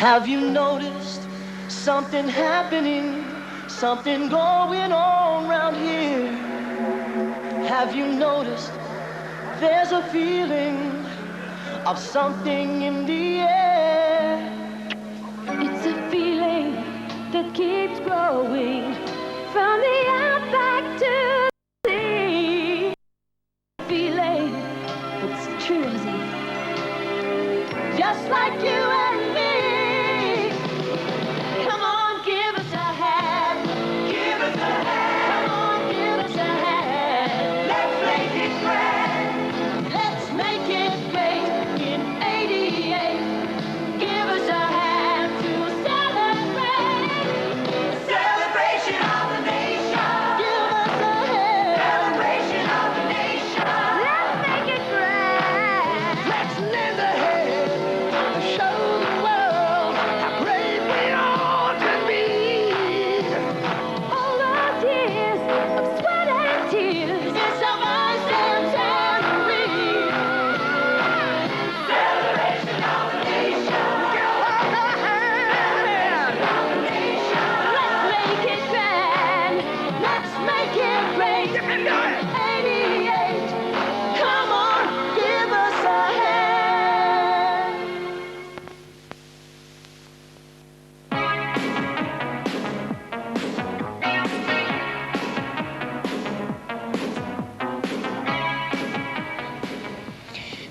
Have you noticed something happening, something going on round here? Have you noticed there's a feeling of something in the air? It's a feeling that keeps growing from the outback to the sea. Feeling that's true as it, just like you and me. Come on, give us a hand. Give us a hand. Come on, give us a hand. Let's make it grand. Let's make it great in '88. Give us a hand to celebrate. Celebration of the nation. Give us a hand. Celebration of the nation. Let's make it grand. Let's lend a hand and show the world how great we ought to be. All those years of sweat and tears. It's a bicentennial. Celebration of the nation. Give us a hand. Of the nation. Let's make it grand. Let's make it great. You can do it. 88. Come on, give us a hand.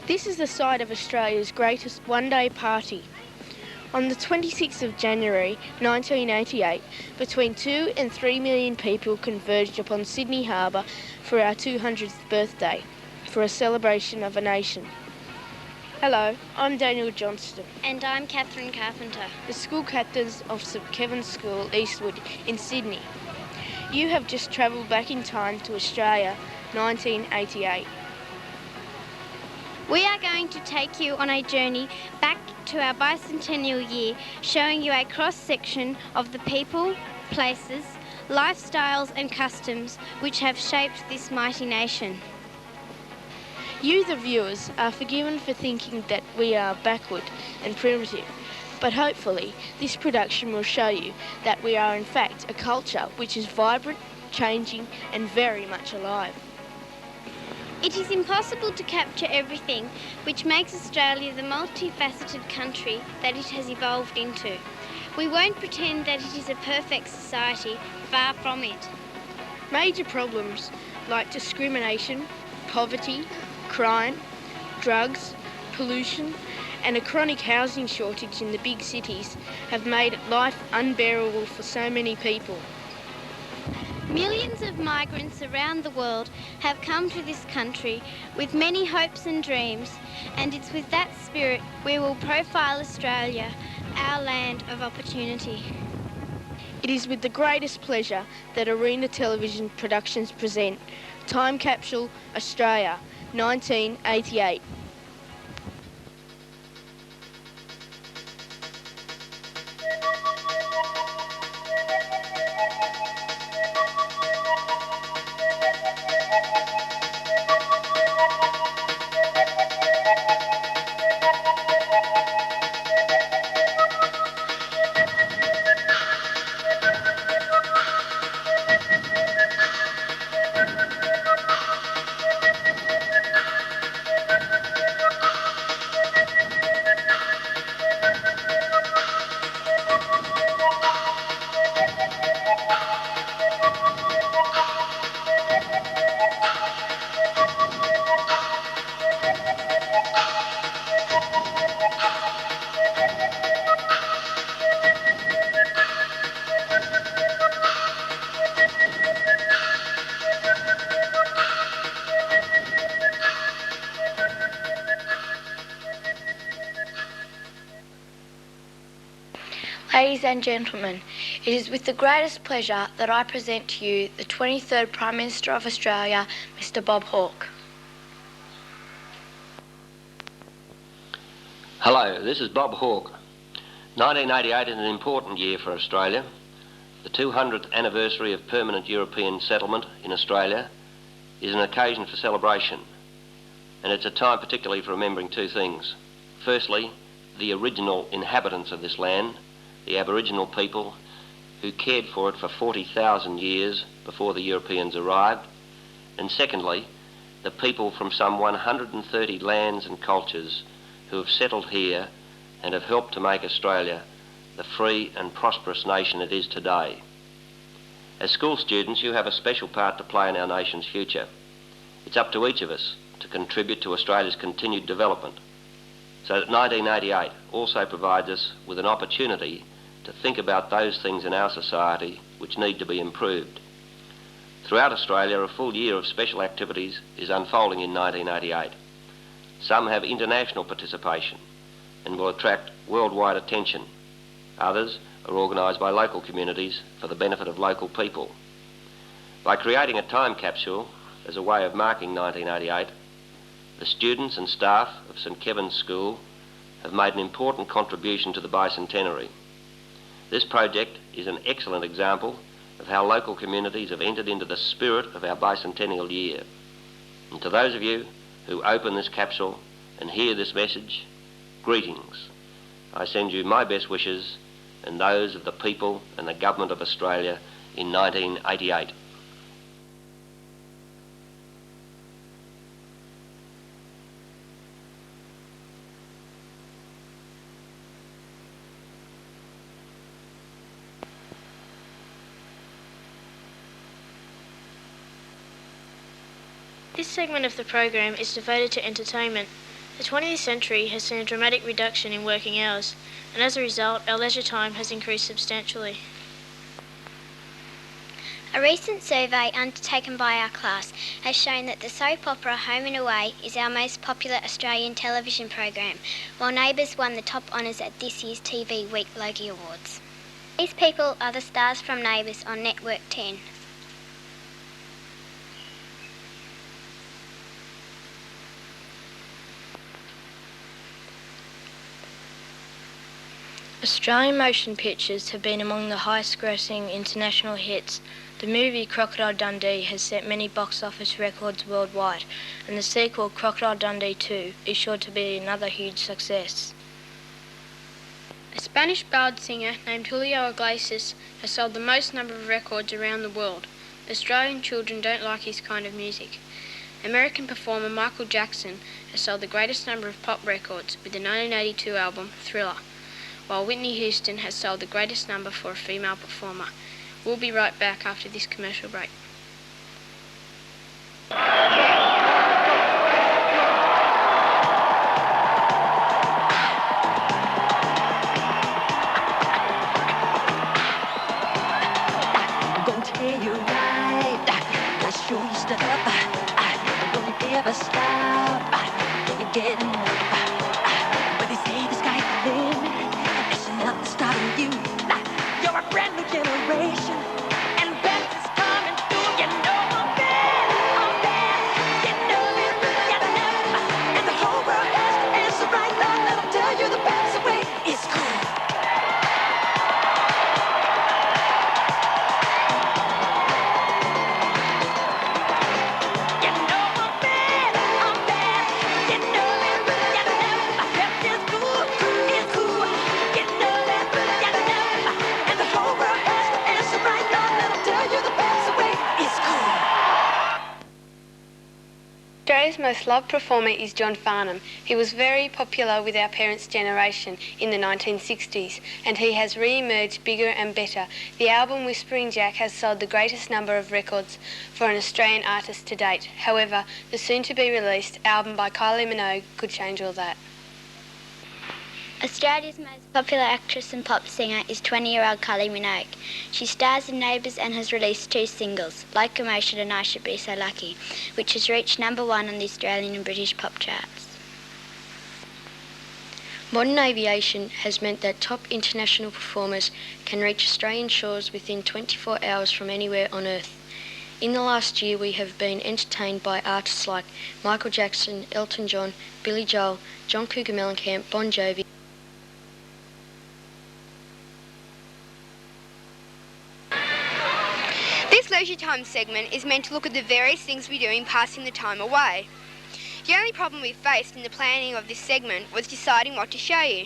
This is the site of Australia's greatest one-day party. On the 26th of January 1988, between 2 and 3 million people converged upon Sydney Harbour for our 200th birthday, for a celebration of a nation. Hello, I'm Daniel Johnston, And I'm Catherine Carpenter. the school captains of St Kevin's School Eastwood in Sydney. You have just travelled back in time to Australia, 1988. We are going to take you on a journey back to our bicentennial year, showing you a cross-section of the people, places, lifestyles and customs which have shaped this mighty nation. You, the viewers, are forgiven for thinking that we are backward and primitive, but hopefully this production will show you that we are in fact a culture which is vibrant, changing and very much alive. It is impossible to capture everything, which makes Australia the multifaceted country that it has evolved into. We won't pretend that it is a perfect society, far from it. Major problems like discrimination, poverty, crime, drugs, pollution and a chronic housing shortage in the big cities have made life unbearable for so many people. Millions of migrants around the world have come to this country with many hopes and dreams, and it's with that spirit we will profile Australia, our land of opportunity. It is with the greatest pleasure that Arena Television Productions present Time Capsule Australia 1988. Ladies and gentlemen, it is with the greatest pleasure that I present to you the 23rd Prime Minister of Australia, Mr Bob Hawke. Hello, this is Bob Hawke. 1988 is an important year for Australia. The 200th anniversary of permanent European settlement in Australia is an occasion for celebration, and it's a time particularly for remembering two things. Firstly, the original inhabitants of this land, the Aboriginal people who cared for it for 40,000 years before the Europeans arrived, and secondly, the people from some 130 lands and cultures who have settled here and have helped to make Australia the free and prosperous nation it is today. As school students, you have a special part to play in our nation's future. It's up to each of us to contribute to Australia's continued development. So that 1988 also provides us with an opportunity to think about those things in our society which need to be improved. Throughout Australia, a full year of special activities is unfolding in 1988. Some have international participation and will attract worldwide attention. Others are organised by local communities for the benefit of local people. By creating a time capsule as a way of marking 1988, the students and staff of St Kevin's School have made an important contribution to the bicentenary. This project is an excellent example of how local communities have entered into the spirit of our bicentennial year. And to those of you who open this capsule and hear this message, greetings. I send you my best wishes and those of the people and the Government of Australia in 1988. This segment of the program is devoted to entertainment. The 20th century has seen a dramatic reduction in working hours, and as a result, our leisure time has increased substantially. A recent survey undertaken by our class has shown that the soap opera Home and Away is our most popular Australian television program, while Neighbours won the top honours at this year's TV Week Logie Awards. These people are the stars from Neighbours on Network 10. Australian motion pictures have been among the highest-grossing international hits. The movie Crocodile Dundee has set many box office records worldwide, and the sequel Crocodile Dundee 2 is sure to be another huge success. A Spanish ballad singer named Julio Iglesias has sold the most number of records around the world. Australian children don't like his kind of music. American performer Michael Jackson has sold the greatest number of pop records with the 1982 album Thriller, while Whitney Houston has sold the greatest number for a female performer. We'll be right back after this commercial break. I'm gonna tell you right, let's show you stuff. Don't ever stop, you're getting up. But they say the sky's the limit, there's nothing stopping you. You're a brand new generation, and best is coming through. You know I'm bad, you know it, you know. And the whole world has the answer right now. Let them tell you the best way is cool. You know I'm bad, you know it, you know. Best is cool, it's cool. You know that, you know. And the whole world has the answer right now. Let them tell you the best way is cool. Australia's most loved performer is John Farnham. He was very popular with our parents' generation in the 1960s, and he has re-emerged bigger and better. The album Whispering Jack has sold the greatest number of records for an Australian artist to date. However, the soon-to-be-released album by Kylie Minogue could change all that. Australia's most popular actress and pop singer is 20-year-old Kylie Minogue. She stars in Neighbours and has released 2 singles, Locomotion and I Should Be So Lucky, which has reached number 1 on the Australian and British pop charts. Modern aviation has meant that top international performers can reach Australian shores within 24 hours from anywhere on Earth. In the last year, we have been entertained by artists like Michael Jackson, Elton John, Billy Joel, John Cougar Mellencamp, Bon Jovi. This Leisure Time segment is meant to look at the various things we do in passing the time away. The only problem we faced in the planning of this segment was deciding what to show you,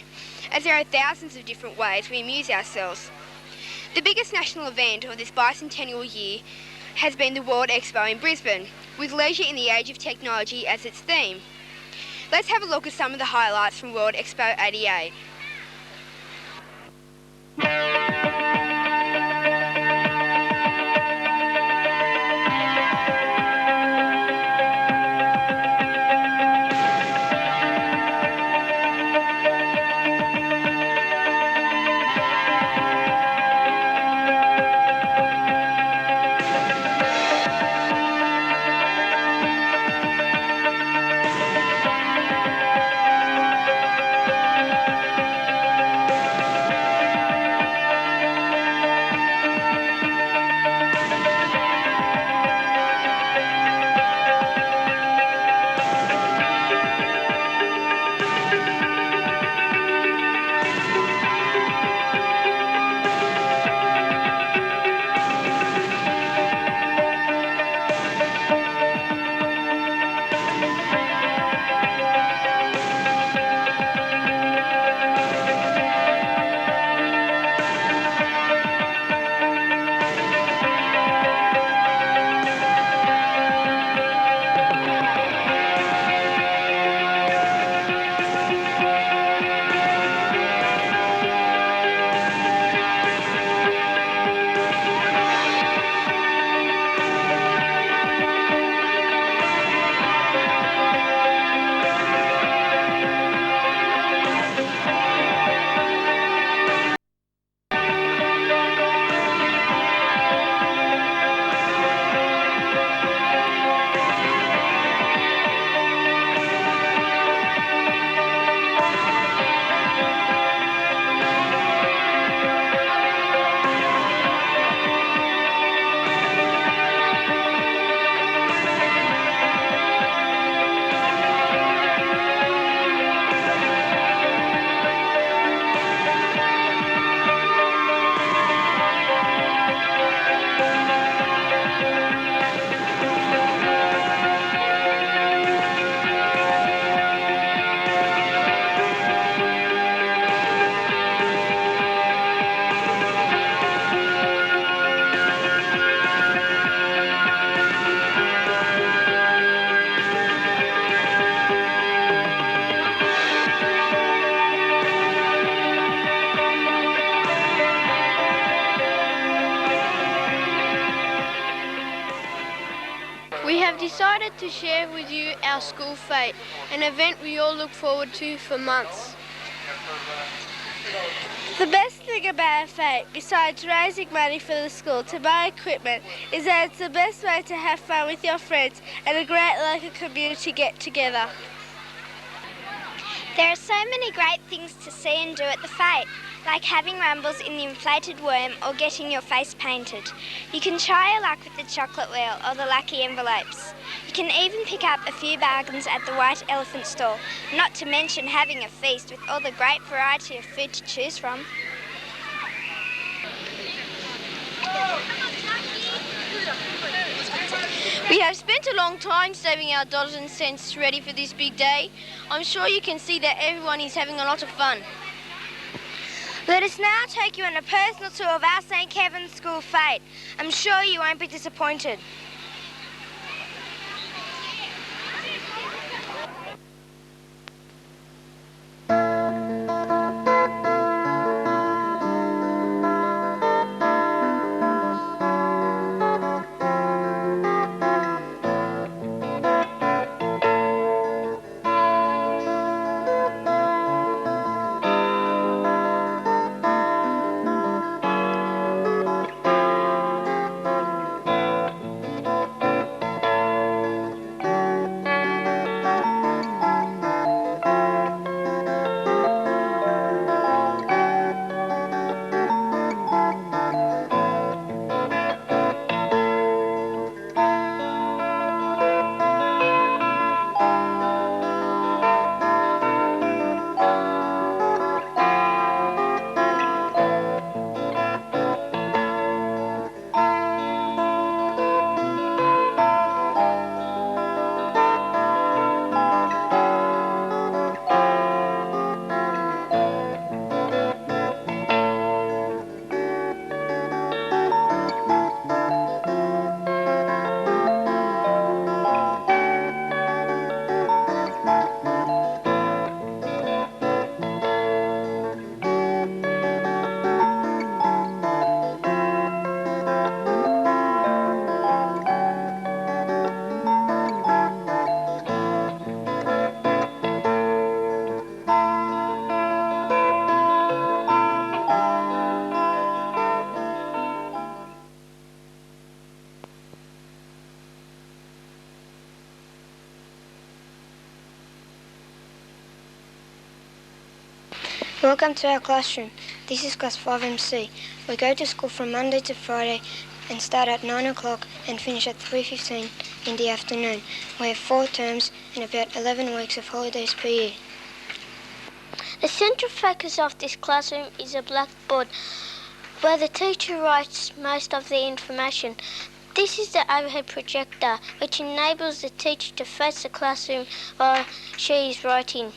as there are thousands of different ways we amuse ourselves. The biggest national event of this bicentennial year has been the World Expo in Brisbane, with leisure in the age of technology as its theme. Let's have a look at some of the highlights from World Expo 88. We have decided to share with you our school fete, an event we all look forward to for months. The best thing about a fete, besides raising money for the school to buy equipment, is that it's the best way to have fun with your friends and a great local community get-together. There are so many great things to see and do at the fete, like having rumbles in the inflated worm or getting your face painted. You can try your luck with the chocolate wheel or the lucky envelopes. You can even pick up a few bargains at the White Elephant stall, not to mention having a feast with all the great variety of food to choose from. We have spent a long time saving our dollars and cents ready for this big day. I'm sure you can see that everyone is having a lot of fun. Let us now take you on a personal tour of our St. Kevin's School fete. I'm sure you won't be disappointed. Welcome to our classroom. This is class 5MC. We go to school from Monday to Friday and start at 9 o'clock and finish at 3:15 in the afternoon. We have 4 terms and about 11 weeks of holidays per year. The central focus of this classroom is a blackboard where the teacher writes most of the information. This is the overhead projector, which enables the teacher to face the classroom while she is writing.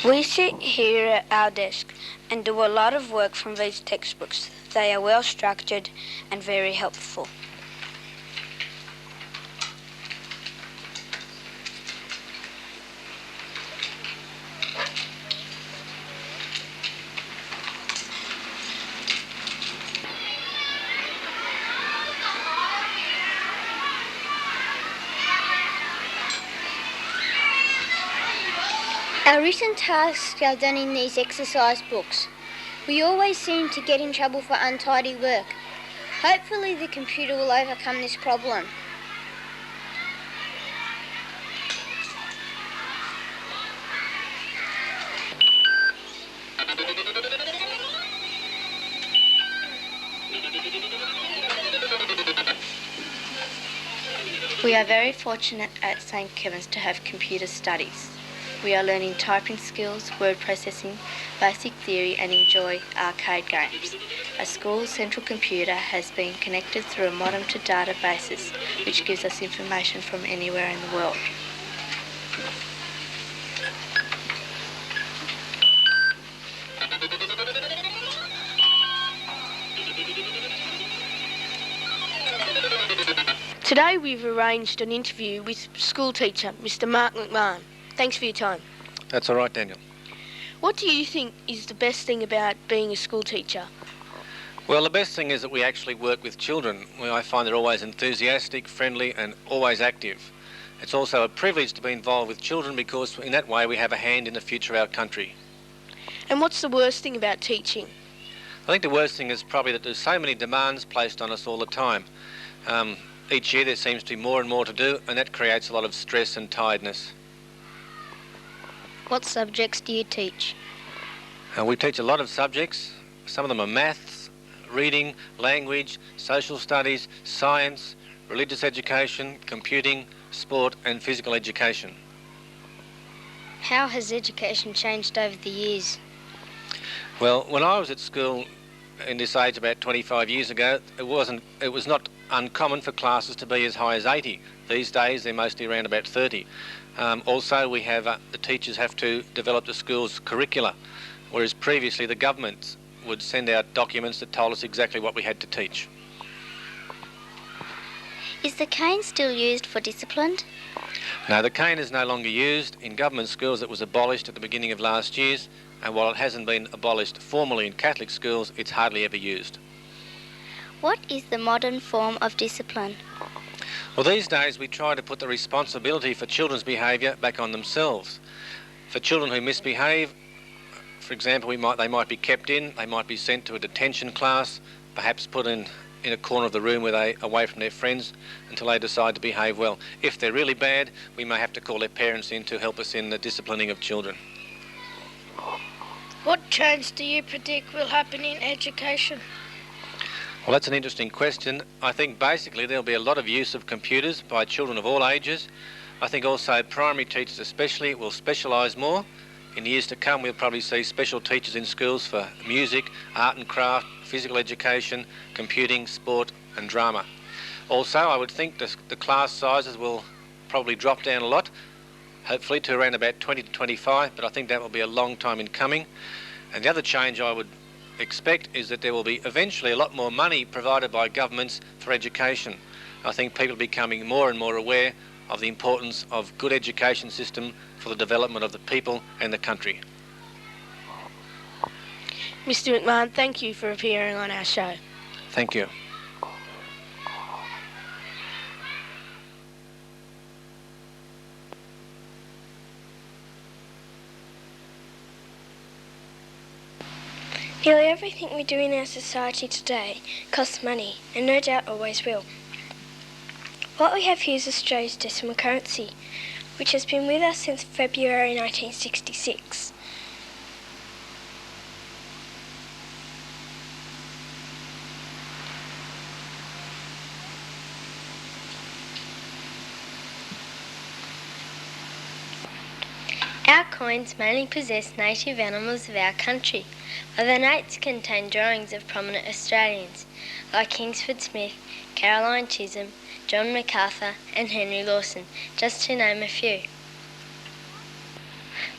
We sit here at our desk and do a lot of work from these textbooks. They are well structured and very helpful. Our written tasks are done in these exercise books. We always seem to get in trouble for untidy work. Hopefully the computer will overcome this problem. We are very fortunate at St. Kevin's to have computer studies. We are learning typing skills, word processing, basic theory and enjoy arcade games. Our school's central computer has been connected through a modem to databases, which gives us information from anywhere in the world. Today we've arranged an interview with school teacher, Mr. Mark McMahon. Thanks for your time. That's all right, Daniel. What do you think is the best thing about being a school teacher? Well, the best thing is that we actually work with children. I find they're always enthusiastic, friendly and always active. It's also a privilege to be involved with children because in that way we have a hand in the future of our country. And what's the worst thing about teaching? I think the worst thing is probably that there's so many demands placed on us all the time. Each year there seems to be more and more to do, and that creates a lot of stress and tiredness. What subjects do you teach? We teach a lot of subjects. Some of them are maths, reading, language, social studies, science, religious education, computing, sport and physical education. How has education changed over the years? Well, when I was at school in this age about 25 years ago, it was not uncommon for classes to be as high as 80. These days they're mostly around about 30. Also we have the teachers have to develop the school's curricula, whereas previously the government would send out documents that told us exactly what we had to teach. Is the cane still used for discipline? No, the cane is no longer used. In government schools it was abolished at the beginning of last year, and while it hasn't been abolished formally in Catholic schools, it's hardly ever used. What is the modern form of discipline? Well, these days we try to put the responsibility for children's behaviour back on themselves. For children who misbehave, for example, they might be kept in, they might be sent to a detention class, perhaps put in a corner of the room where they away from their friends until they decide to behave well. If they're really bad, we may have to call their parents in to help us in the disciplining of children. What change do you predict will happen in education? Well, that's an interesting question. I think basically there'll be a lot of use of computers by children of all ages. I think also primary teachers especially will specialise more. In years to come we'll probably see special teachers in schools for music, art and craft, physical education, computing, sport and drama. Also I would think the class sizes will probably drop down a lot, hopefully to around about 20 to 25, but I think that will be a long time in coming. And the other change I would expect is that there will be eventually a lot more money provided by governments for education. I think people are becoming more and more aware of the importance of good education system for the development of the people and the country. Mr. McMahon, thank you for appearing on our show. Thank you. Nearly everything we do in our society today costs money, and no doubt always will. What we have here is Australia's decimal currency, which has been with us since February 1966. Our coins mainly possess native animals of our country, while the notes contain drawings of prominent Australians, like Kingsford Smith, Caroline Chisholm, John MacArthur and Henry Lawson, just to name a few.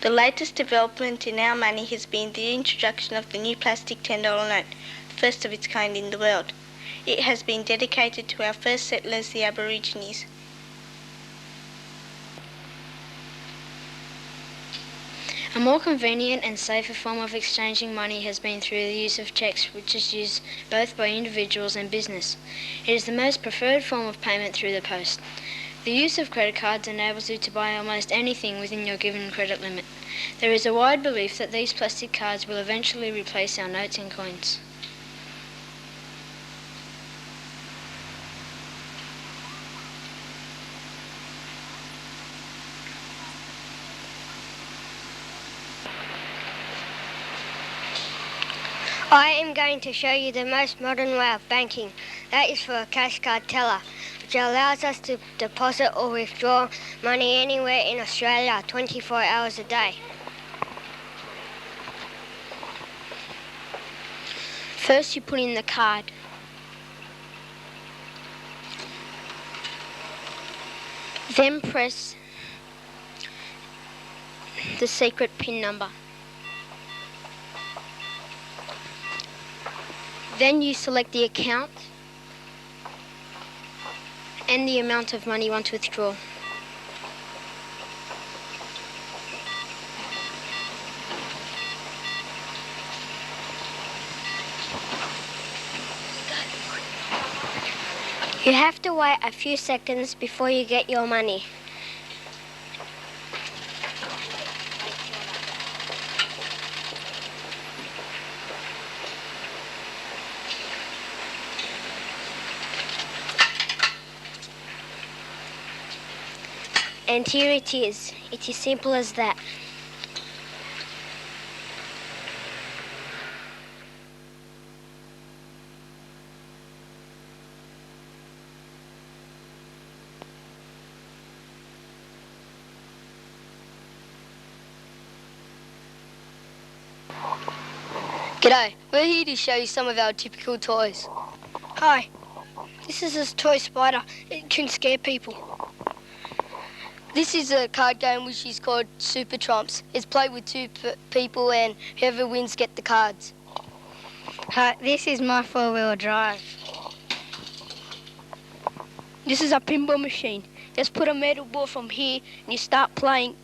The latest development in our money has been the introduction of the new plastic $10 note, first of its kind in the world. It has been dedicated to our first settlers, the Aborigines. A more convenient and safer form of exchanging money has been through the use of cheques, which is used both by individuals and business. It is the most preferred form of payment through the post. The use of credit cards enables you to buy almost anything within your given credit limit. There is a wide belief that these plastic cards will eventually replace our notes and coins. I am going to show you the most modern way of banking. That is for a cash card teller, which allows us to deposit or withdraw money anywhere in Australia 24 hours a day. First you put in the card. Then press the secret PIN number. Then you select the account and the amount of money you want to withdraw. You have to wait a few seconds before you get your money. And here it is. It is simple as that. G'day, we're here to show you some of our typical toys. Hi, this is a toy spider. It can scare people. This is a card game which is called Super Trumps. It's played with two people and whoever wins get the cards. Hi, this is my four-wheel drive. This is a pinball machine. Just put a metal ball from here and you start playing,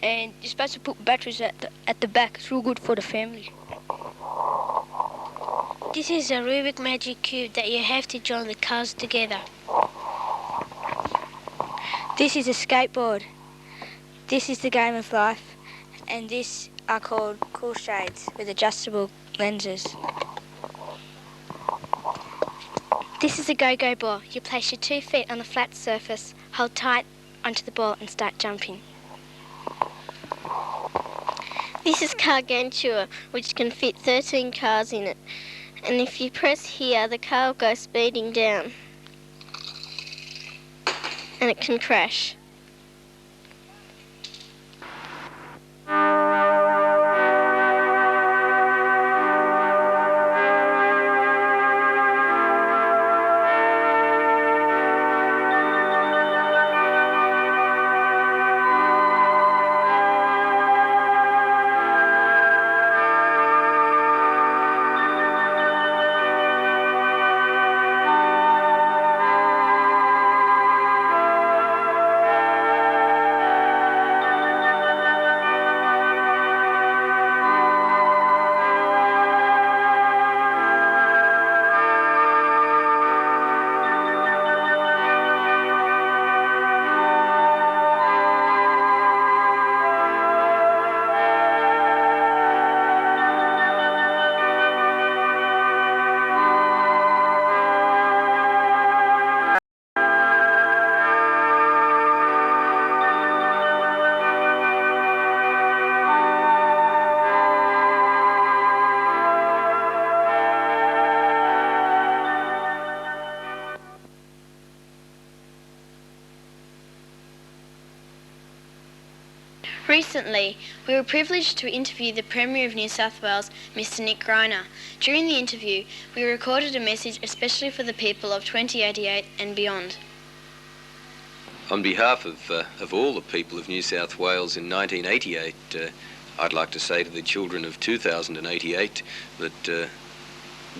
and you're supposed to put batteries at the back. It's real good for the family. This is a Rubik magic cube that you have to join the cards together. This is a skateboard. This is the game of life. And these are called cool shades with adjustable lenses. This is a go-go ball. You place your 2 feet on a flat surface, hold tight onto the ball and start jumping. This is Gargantua, which can fit 13 cars in it. And if you press here, the car will go speeding down. And it can crash. Recently, we were privileged to interview the Premier of New South Wales, Mr. Nick Greiner. During the interview, we recorded a message especially for the people of 2088 and beyond. On behalf of all the people of New South Wales in 1988, I'd like to say to the children of 2088 that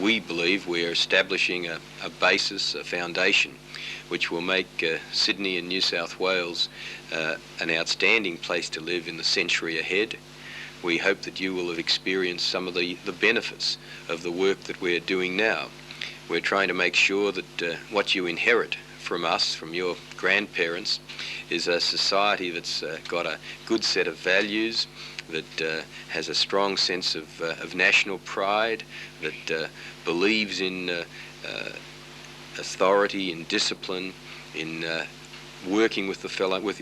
we believe we're establishing a basis, a foundation, which will make Sydney and New South Wales an outstanding place to live in the century ahead. We hope that you will have experienced some of the benefits of the work that we're doing now. We're trying to make sure that what you inherit from us, from your grandparents, is a society that's got a good set of values, that has a strong sense of national pride, that believes in authority, in discipline, in working with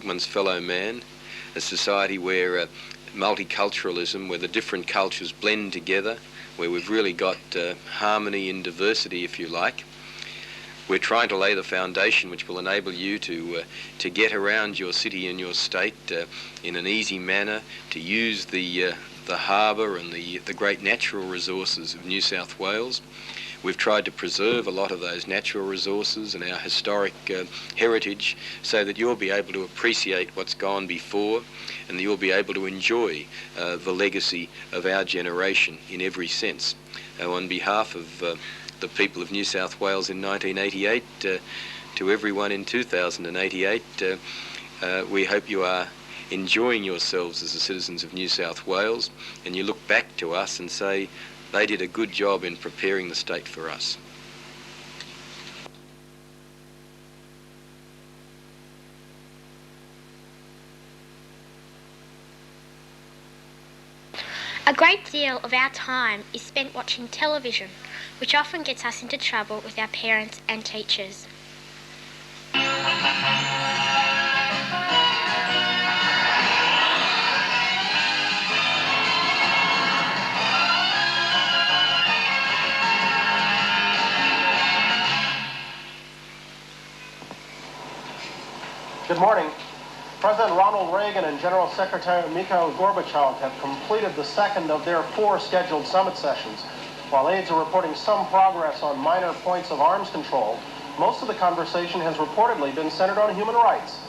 one's fellow man, a society where multiculturalism, where the different cultures blend together, where we've really got harmony in diversity, if you like. We're trying to lay the foundation which will enable you to get around your city and your state in an easy manner, to use the harbour and the great natural resources of New South Wales. We've tried to preserve a lot of those natural resources and our historic heritage so that you'll be able to appreciate what's gone before, and that you'll be able to enjoy the legacy of our generation in every sense. On behalf of the people of New South Wales in 1988, to everyone in 2088, we hope you are enjoying yourselves as the citizens of New South Wales, and you look back to us and say, they did a good job in preparing the state for us. A great deal of our time is spent watching television, which often gets us into trouble with our parents and teachers. Good morning. President Ronald Reagan and General Secretary Mikhail Gorbachev have completed the second of their 4 scheduled summit sessions. While aides are reporting some progress on minor points of arms control, most of the conversation has reportedly been centered on human rights.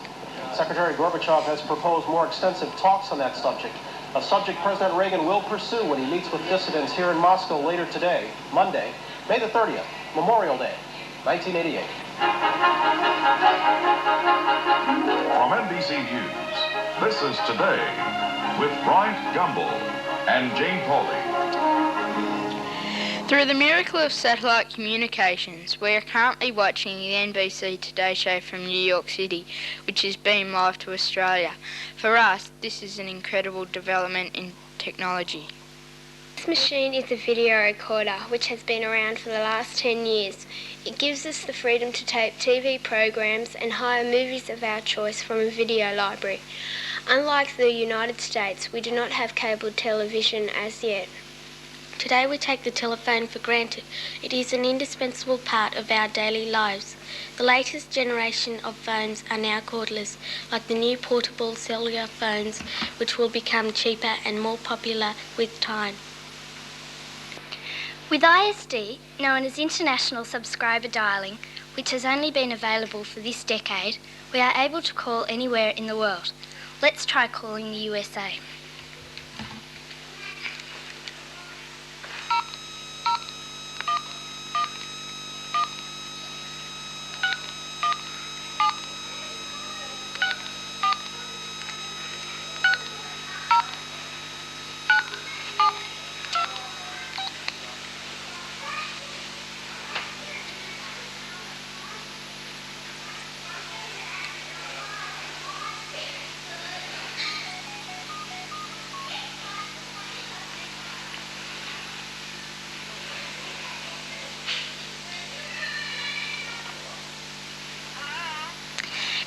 Secretary Gorbachev has proposed more extensive talks on that subject, a subject President Reagan will pursue when he meets with dissidents here in Moscow later today, Monday, May the 30th, Memorial Day, 1988. From NBC News, this is Today with Bryant Gumbel and Jane Pauley. Through the miracle of satellite communications, we are currently watching the NBC Today show from New York City, which is beamed live to Australia. For us, this is an incredible development in technology. This machine is a video recorder which has been around for the last 10 years. It gives us the freedom to tape TV programs and hire movies of our choice from a video library. Unlike the United States, we do not have cable television as yet. Today we take the telephone for granted. It is an indispensable part of our daily lives. The latest generation of phones are now cordless, like the new portable cellular phones, which will become cheaper and more popular with time. With ISD, known as International Subscriber Dialing, which has only been available for this decade, we are able to call anywhere in the world. Let's try calling the USA.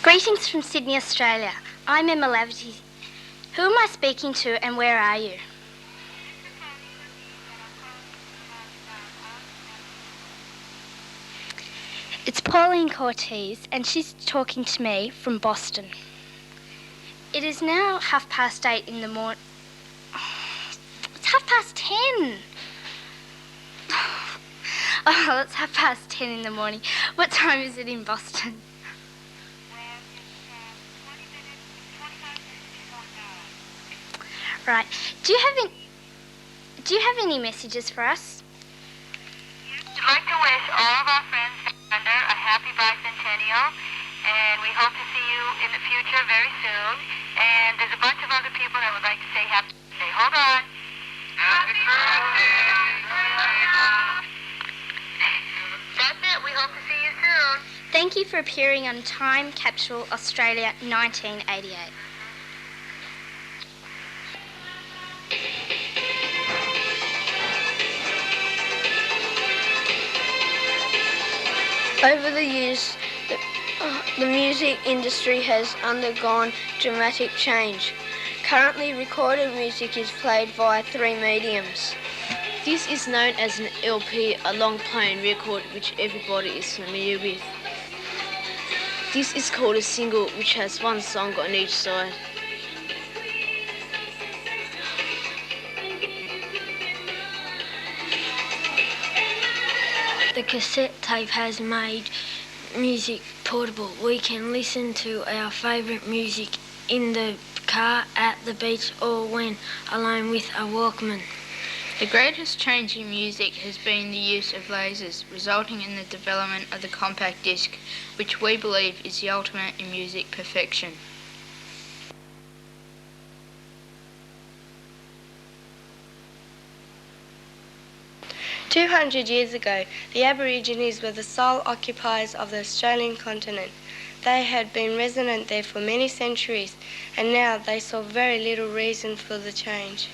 Greetings from Sydney, Australia. I'm Emma Laverty. Who am I speaking to and where are you? It's Pauline Cortez and she's talking to me from Boston. It is now 8:30 in the morning. It's 10:30. Oh, it's 10:30 in the morning. What time is it in Boston? Right. Do you have any messages for us? I'd like to wish all of our friends under a happy bicentennial, and we hope to see you in the future very soon. And there's a bunch of other people that would like to say happy birthday. Hold on. Happy birthday! That's it. We hope to see you soon. Thank you for appearing on Time Capsule Australia 1988. Over the years, the music industry has undergone dramatic change. Currently, recorded music is played via 3 mediums. This is known as an LP, a long playing record, which everybody is familiar with. This is called a single, which has 1 song on each side. The cassette tape has made music portable. We can listen to our favourite music in the car, at the beach, or when alone with a Walkman. The greatest change in music has been the use of lasers, resulting in the development of the compact disc, which we believe is the ultimate in music perfection. "200 years ago, the Aborigines were the sole occupiers of the Australian continent. They had been resident there for many centuries, and now they saw very little reason for the change.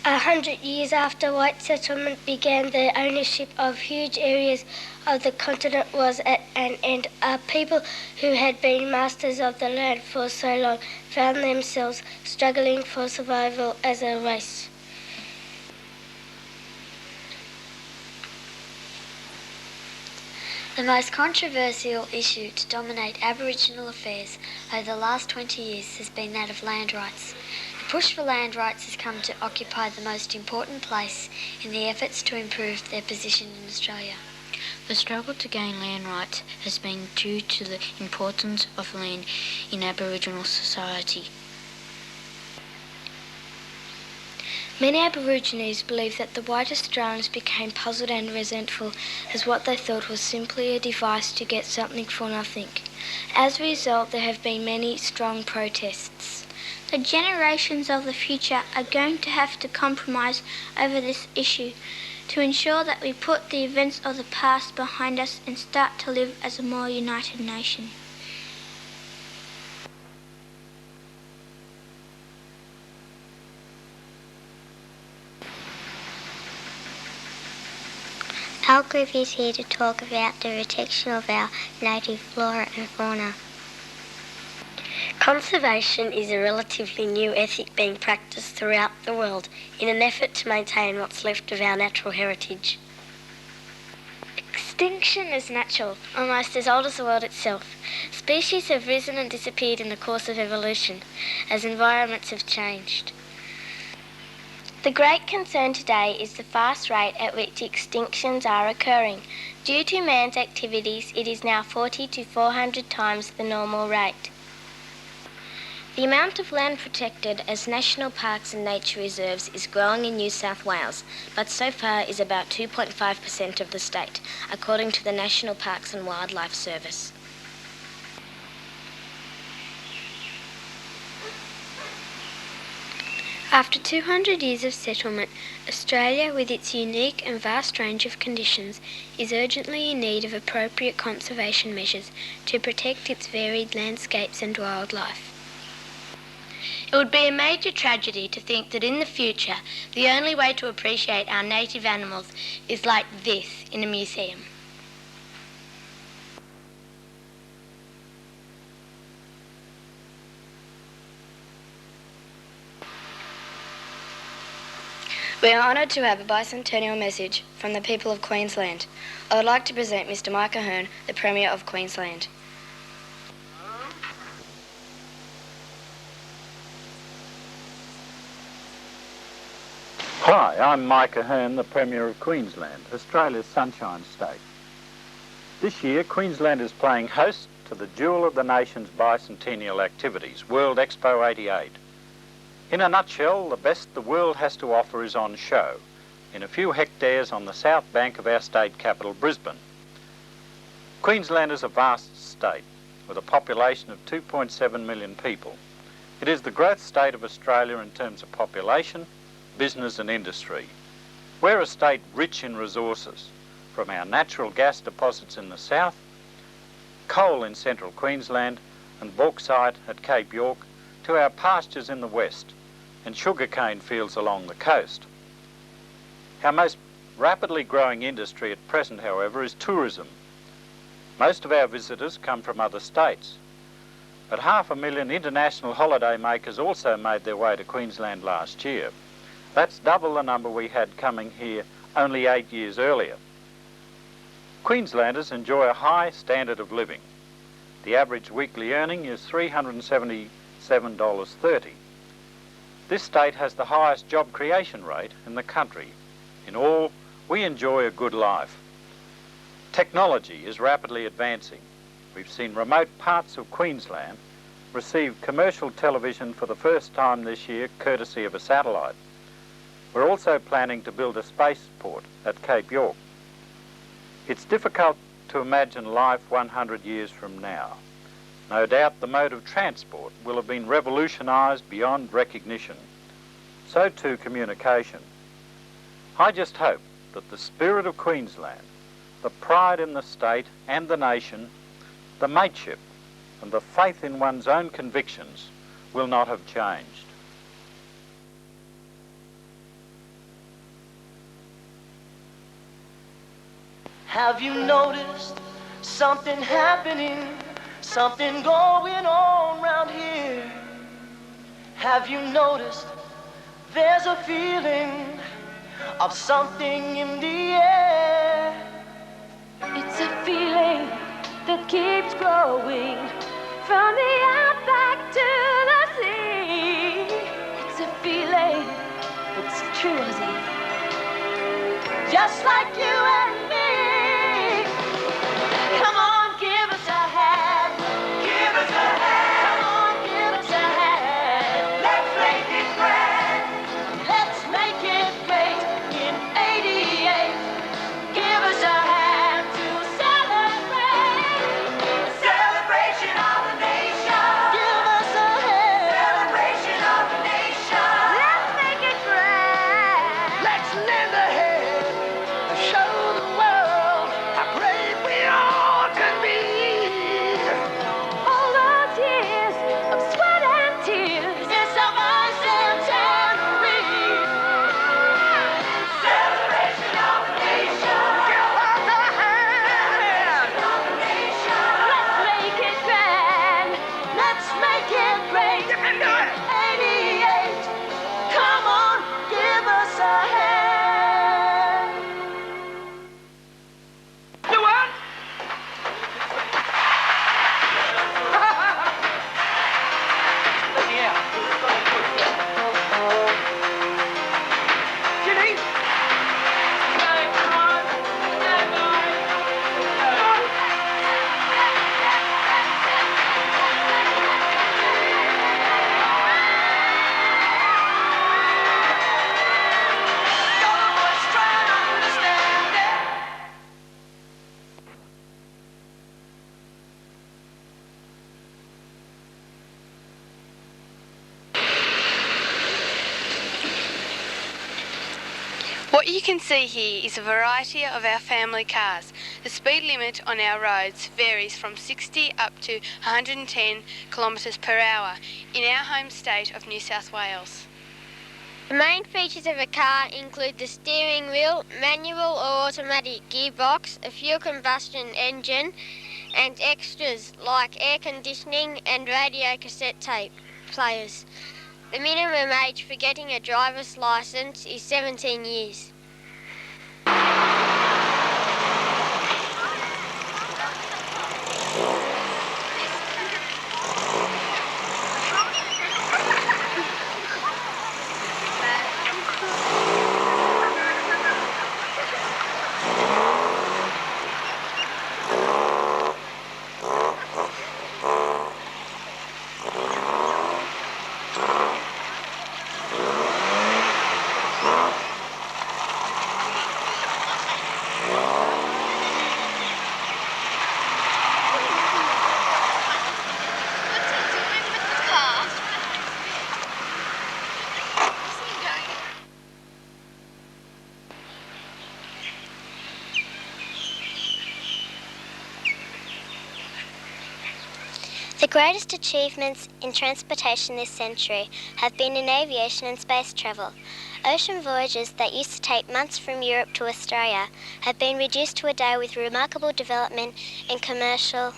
100 years after white settlement began, the ownership of huge areas of the continent was at an end. Our people who had been masters of the land for so long found themselves struggling for survival as a race. The most controversial issue to dominate Aboriginal affairs over the last 20 years has been that of land rights. The push for land rights has come to occupy the most important place in the efforts to improve their position in Australia. The struggle to gain land rights has been due to the importance of land in Aboriginal society. Many Aborigines believe that the white Australians became puzzled and resentful as what they thought was simply a device to get something for nothing. As a result, there have been many strong protests. The generations of the future are going to have to compromise over this issue to ensure that we put the events of the past behind us and start to live as a more united nation. Our group is here to talk about the protection of our native flora and fauna. Conservation is a relatively new ethic being practiced throughout the world in an effort to maintain what's left of our natural heritage. Extinction is natural, almost as old as the world itself. Species have risen and disappeared in the course of evolution, as environments have changed. The great concern today is the fast rate at which extinctions are occurring. Due to man's activities, it is now 40 to 400 times the normal rate. The amount of land protected as national parks and nature reserves is growing in New South Wales, but so far is about 2.5% of the state, according to the National Parks and Wildlife Service. After 200 years of settlement, Australia, with its unique and vast range of conditions, is urgently in need of appropriate conservation measures to protect its varied landscapes and wildlife. It would be a major tragedy to think that in the future, the only way to appreciate our native animals is like this in a museum. We are honoured to have a bicentennial message from the people of Queensland. I would like to present Mr. Mike Ahern, the Premier of Queensland. Hi, I'm Mike Ahern, the Premier of Queensland, Australia's Sunshine State. This year, Queensland is playing host to the jewel of the nation's bicentennial activities, World Expo 88. In a nutshell, the best the world has to offer is on show, in a few hectares on the south bank of our state capital, Brisbane. Queensland is a vast state, with a population of 2.7 million people. It is the growth state of Australia in terms of population, business and industry. We're a state rich in resources, from our natural gas deposits in the south, coal in central Queensland and bauxite at Cape York, to our pastures in the west and sugarcane fields along the coast. Our most rapidly growing industry at present, however, is tourism. Most of our visitors come from other states, but 500,000 international holiday makers also made their way to Queensland last year. That's double the number we had coming here only 8 years earlier. Queenslanders enjoy a high standard of living. The average weekly earning is $377.30. This state has the highest job creation rate in the country. In all, we enjoy a good life. Technology is rapidly advancing. We've seen remote parts of Queensland receive commercial television for the first time this year, courtesy of a satellite. We're also planning to build a spaceport at Cape York. It's difficult to imagine life 100 years from now. No doubt the mode of transport will have been revolutionised beyond recognition. So too communication. I just hope that the spirit of Queensland, the pride in the state and the nation, the mateship and the faith in one's own convictions will not have changed. Have you noticed something happening, something going on around here? Have you noticed there's a feeling of something in the air? It's a feeling that keeps growing from the outback to the sea. It's a feeling that's true, Ozzy. Just like you and me. Come on, give us a hand. Give us a hand. Come on, give us a hand. Let's make it grand. Let's make it great in 88. Give us a hand to celebrate. Celebration of the nation. Give us a hand. Celebration of the nation. Let's make it grand. Let's lend a hand. Show the world how great we all can be. All those years of sweat and tears. It's a bicentenary celebration of the nation. Give us a hand. Celebration of the nation. Let's make it grand. Let's make it great. You can do it. 88. Come on, give us a hand. What you can see here is a variety of our family cars. The speed limit on our roads varies from 60 up to 110 kilometres per hour in our home state of New South Wales. The main features of a car include the steering wheel, manual or automatic gearbox, a fuel combustion engine, and extras like air conditioning and radio cassette tape players. The minimum age for getting a driver's licence is 17 years. The greatest achievements in transportation this century have been in aviation and space travel. Ocean voyages that used to take months from Europe to Australia have been reduced to a day with remarkable development in commercial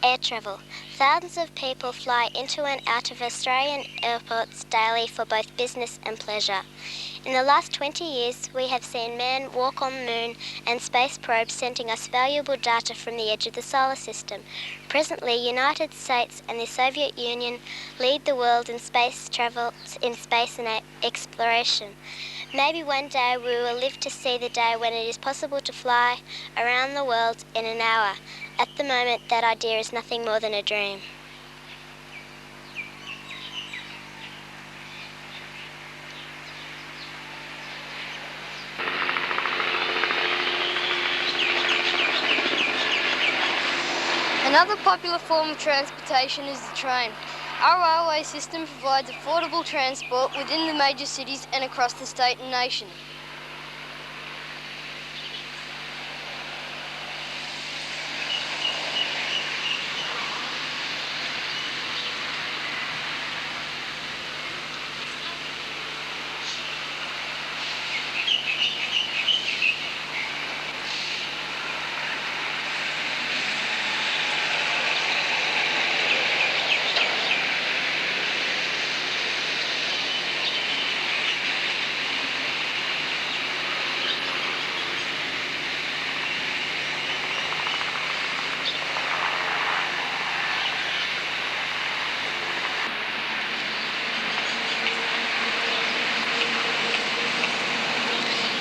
air travel. Thousands of people fly into and out of Australian airports daily for both business and pleasure. In the last 20 years, we have seen man walk on the moon and space probes sending us valuable data from the edge of the solar system. Presently, United States and the Soviet Union lead the world in space travel, in space and exploration. Maybe one day we will live to see the day when it is possible to fly around the world in an hour. At the moment, that idea is nothing more than a dream. Another popular form of transportation is the train. Our railway system provides affordable transport within the major cities and across the state and nation.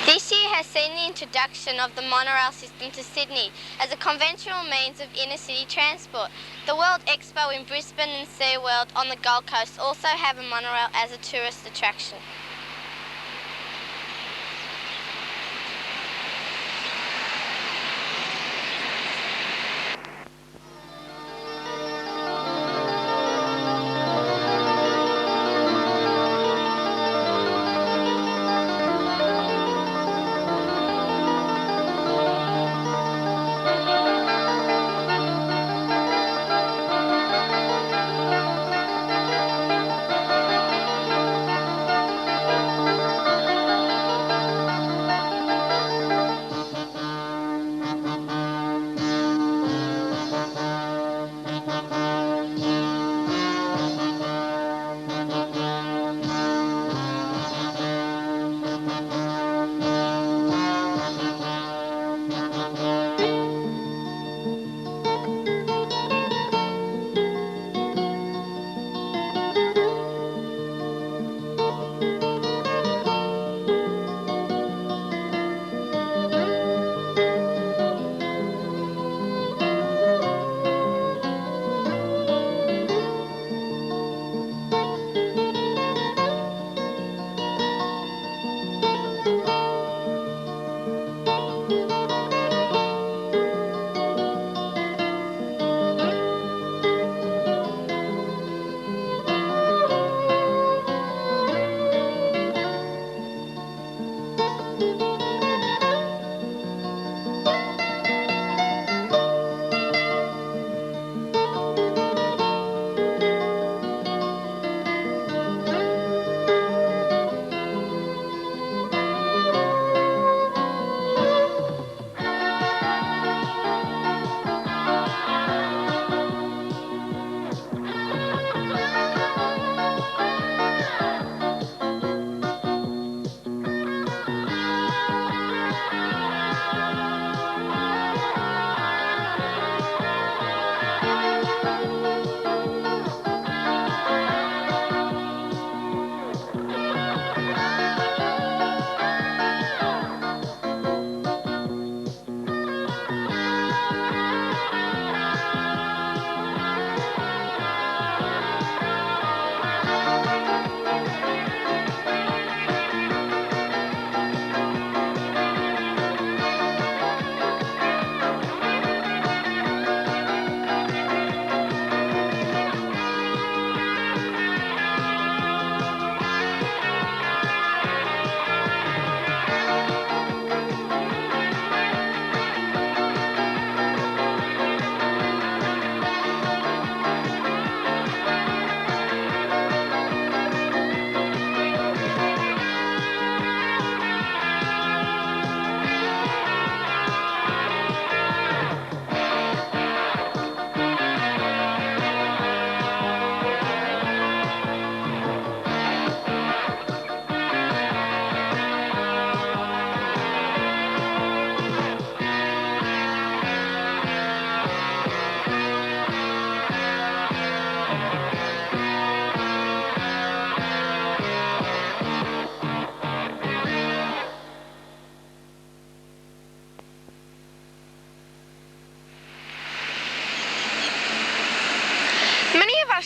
This year has seen the introduction of the monorail system to Sydney as a conventional means of inner-city transport. The World Expo in Brisbane and SeaWorld on the Gold Coast also have a monorail as a tourist attraction.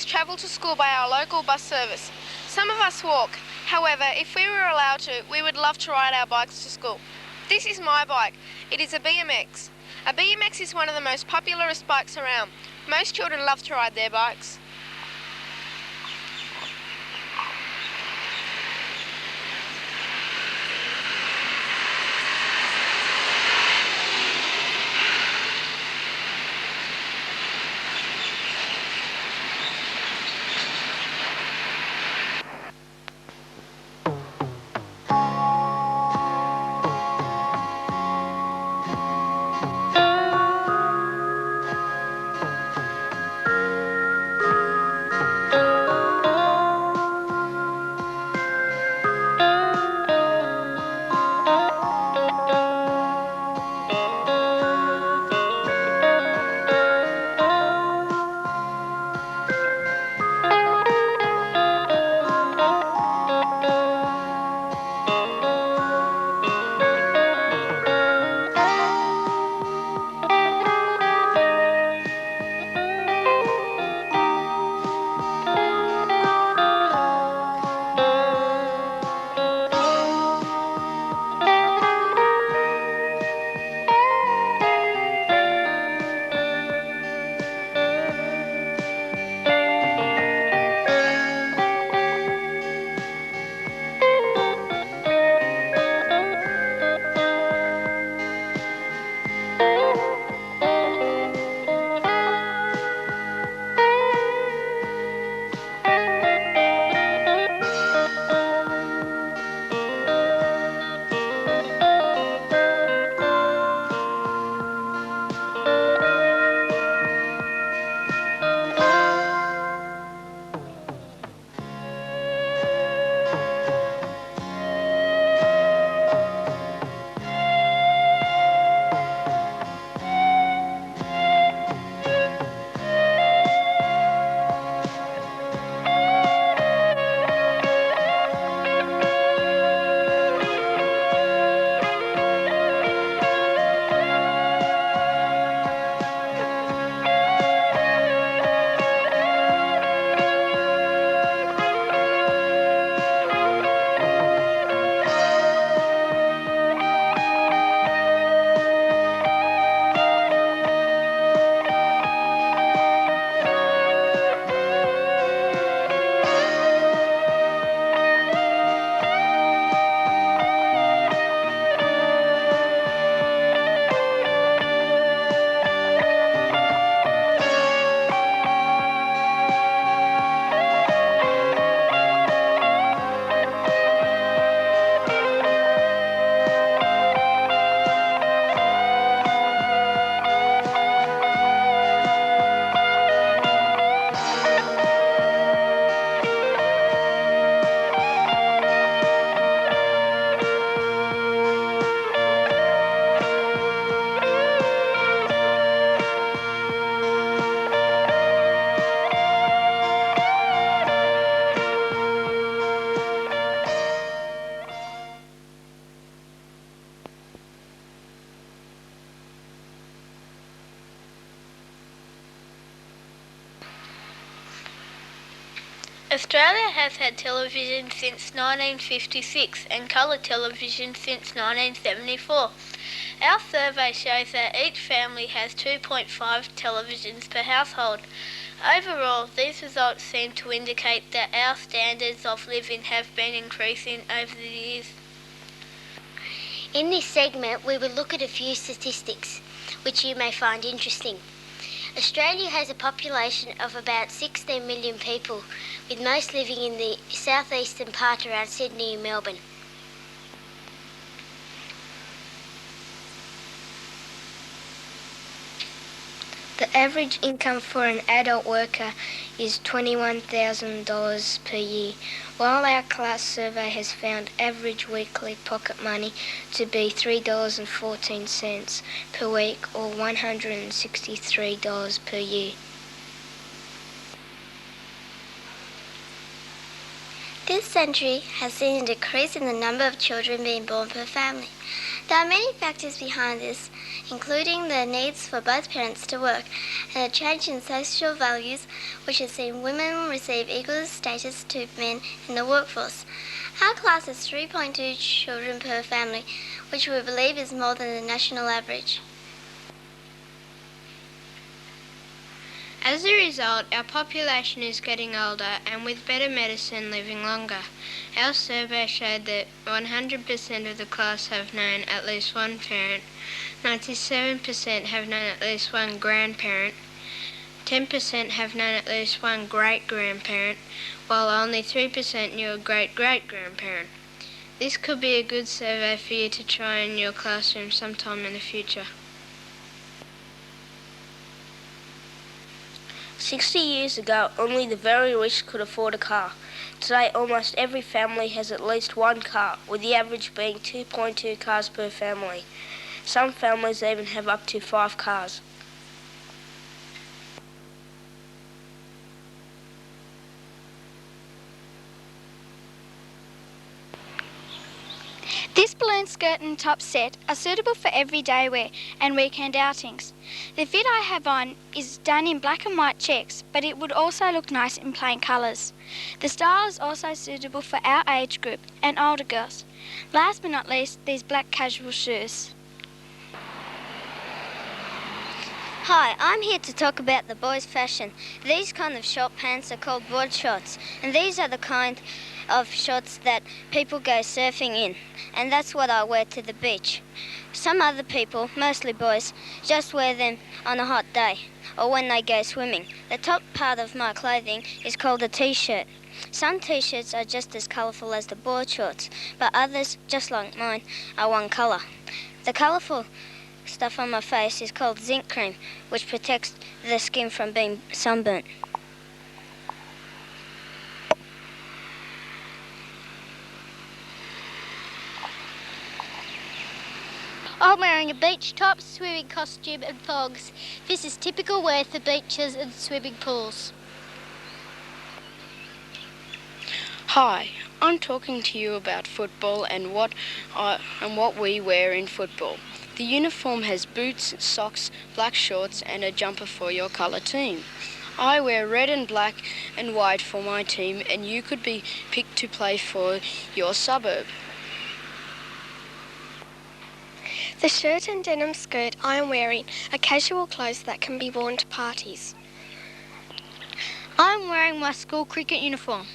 travel to school by our local bus service. Some of us walk. However, if we were allowed to, we would love to ride our bikes to school. This is my bike. It is a BMX. A BMX is one of the most popularest bikes around. Most children love to ride their bikes. Australia has had television since 1956 and colour television since 1974. Our survey shows that each family has 2.5 televisions per household. Overall, these results seem to indicate that our standards of living have been increasing over the years. In this segment, we will look at a few statistics, which you may find interesting. Australia has a population of about 16 million people, with most living in the southeastern part around Sydney and Melbourne. The average income for an adult worker is $21,000 per year, while our class survey has found average weekly pocket money to be $3.14 per week, or $163 per year. This century has seen a decrease in the number of children being born per family. There are many factors behind this, including the needs for both parents to work and a change in social values which has seen women receive equal status to men in the workforce. Our class has 3.2 children per family, which we believe is more than the national average. As a result, our population is getting older and with better medicine living longer. Our survey showed that 100% of the class have known at least one parent, 97% have known at least one grandparent, 10% have known at least one great-grandparent, while only 3% knew a great-great-grandparent. This could be a good survey for you to try in your classroom sometime in the future. 60 years ago, only the very rich could afford a car. Today, almost every family has at least one car, with the average being 2.2 cars per family. Some families even have up to 5 cars. This balloon skirt and top set are suitable for everyday wear and weekend outings. The fit I have on is done in black and white checks, but it would also look nice in plain colours. The style is also suitable for our age group and older girls. Last but not least, these black casual shoes. Hi, I'm here to talk about the boys' fashion. These kind of short pants are called board shorts, and these are the kind of shorts that people go surfing in, and that's what I wear to the beach. Some other people, mostly boys, just wear them on a hot day or when they go swimming. The top part of my clothing is called a t-shirt. Some t-shirts are just as colourful as the board shorts, but others, just like mine, are one colour. The colourful stuff on my face is called zinc cream, which protects the skin from being sunburnt. I'm wearing a beach top, swimming costume and thongs. This is typical wear for beaches and swimming pools. Hi, I'm talking to you about football and what we wear in football. The uniform has boots, socks, black shorts and a jumper for your colour team. I wear red and black and white for my team, and you could be picked to play for your suburb. The shirt and denim skirt I am wearing are casual clothes that can be worn to parties. I'm wearing my school cricket uniform.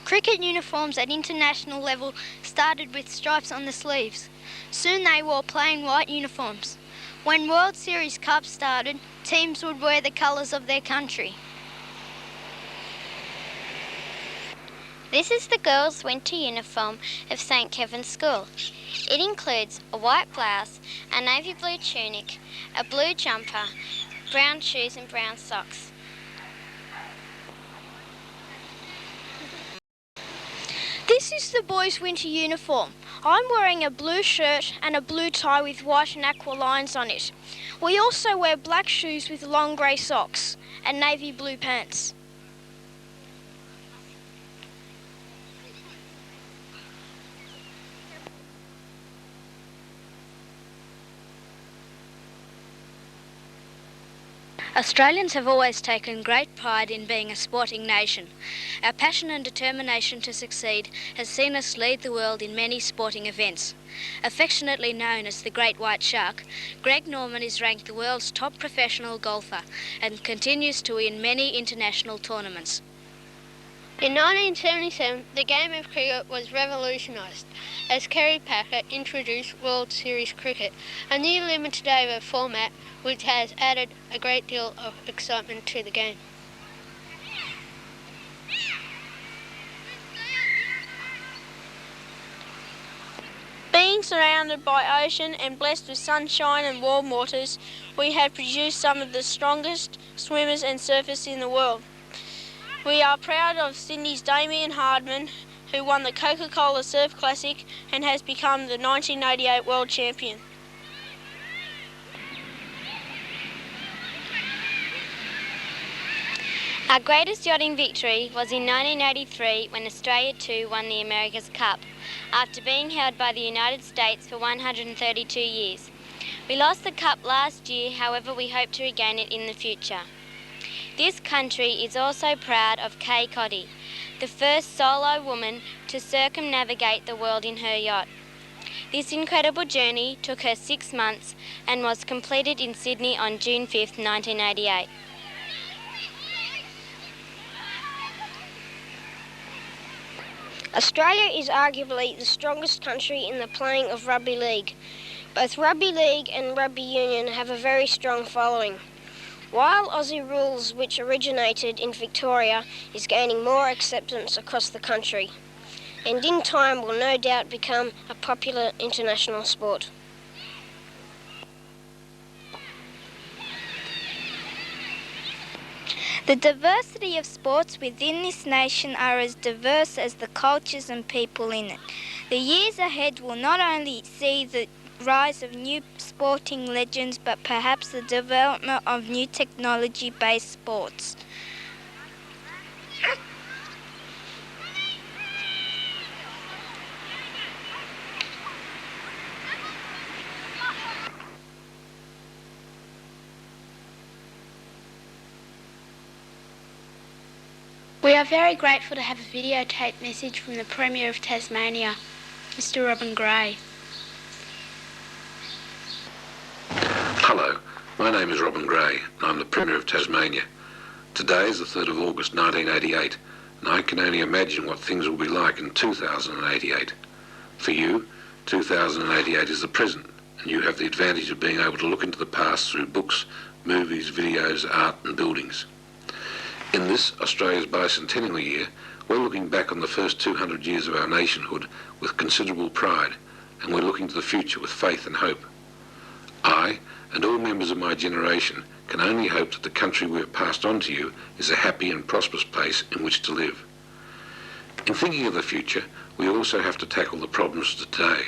Cricket uniforms at international level started with stripes on the sleeves. Soon they wore plain white uniforms. When World Series Cups started, teams would wear the colours of their country. This is the girls' winter uniform of St. Kevin's School. It includes a white blouse, a navy blue tunic, a blue jumper, brown shoes and brown socks. This is the boys' winter uniform. I'm wearing a blue shirt and a blue tie with white and aqua lines on it. We also wear black shoes with long grey socks and navy blue pants. Australians have always taken great pride in being a sporting nation. Our passion and determination to succeed has seen us lead the world in many sporting events. Affectionately known as the Great White Shark, Greg Norman is ranked the world's top professional golfer and continues to win many international tournaments. In 1977, the game of cricket was revolutionised as Kerry Packer introduced World Series cricket, a new limited over format which has added a great deal of excitement to the game. Being surrounded by ocean and blessed with sunshine and warm waters, we have produced some of the strongest swimmers and surfers in the world. We are proud of Sydney's Damien Hardman, who won the Coca-Cola Surf Classic and has become the 1988 World Champion. Our greatest yachting victory was in 1983 when Australia 2 won the America's Cup. after being held by the United States for 132 years. We lost the cup last year, however we hope to regain it in the future. This country is also proud of Kay Coddy, the first solo woman to circumnavigate the world in her yacht. This incredible journey took her 6 months and was completed in Sydney on June 5, 1988. Australia is arguably the strongest country in the playing of rugby league. Both rugby league and rugby union have a very strong following. While Aussie rules, which originated in Victoria, is gaining more acceptance across the country, and in time will no doubt become a popular international sport. The diversity of sports within this nation are as diverse as the cultures and people in it. The years ahead will not only see the rise of new sporting legends, but perhaps the development of new technology-based sports. We are very grateful to have a videotaped message from the Premier of Tasmania, Mr. Robin Gray. Hello, my name is Robin Gray and I'm the Premier of Tasmania. Today is the 3rd of August 1988 and I can only imagine what things will be like in 2088. For you, 2088 is the present and you have the advantage of being able to look into the past through books, movies, videos, art and buildings. In this, Australia's Bicentennial year, we're looking back on the first 200 years of our nationhood with considerable pride, and we're looking to the future with faith and hope. I, and all members of my generation, can only hope that the country we have passed on to you is a happy and prosperous place in which to live. In thinking of the future, we also have to tackle the problems of today.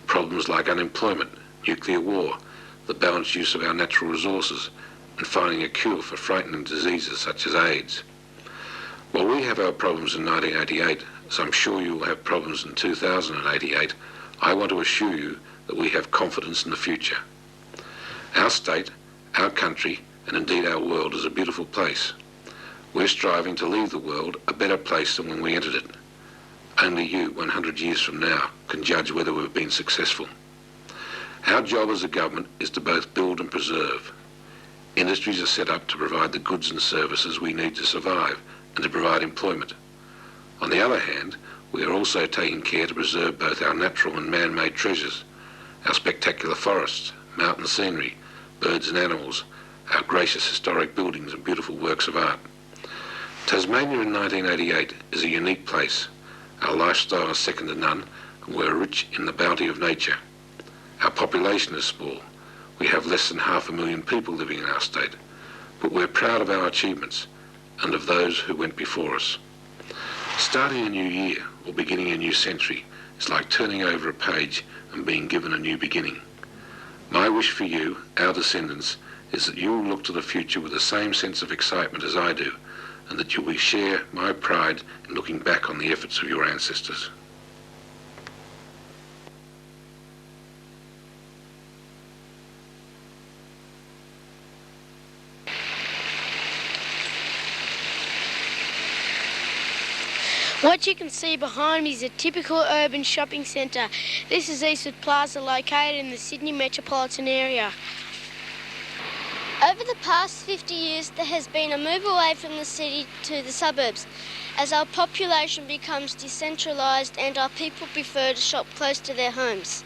Problems like unemployment, nuclear war, the balanced use of our natural resources, and finding a cure for frightening diseases such as AIDS. While we have our problems in 1988, as I'm sure you will have problems in 2088, I want to assure you that we have confidence in the future. Our state, our country, and indeed our world is a beautiful place. We're striving to leave the world a better place than when we entered it. Only you, 100 years from now, can judge whether we've been successful. Our job as a government is to both build and preserve. Industries are set up to provide the goods and services we need to survive and to provide employment. On the other hand, we are also taking care to preserve both our natural and man-made treasures, our spectacular forests, mountain scenery, birds and animals, our gracious historic buildings and beautiful works of art. Tasmania in 1988 is a unique place. Our lifestyle is second to none, and we're rich in the bounty of nature. Our population is small. We have less than 500,000 people living in our state, but we're proud of our achievements and of those who went before us. Starting a new year or beginning a new century is like turning over a page and being given a new beginning. My wish for you, our descendants, is that you will look to the future with the same sense of excitement as I do, and that you will share my pride in looking back on the efforts of your ancestors. What you can see behind me is a typical urban shopping centre. This is Eastwood Plaza, located in the Sydney metropolitan area. Over the past 50 years, there has been a move away from the city to the suburbs, as our population becomes decentralised and our people prefer to shop close to their homes.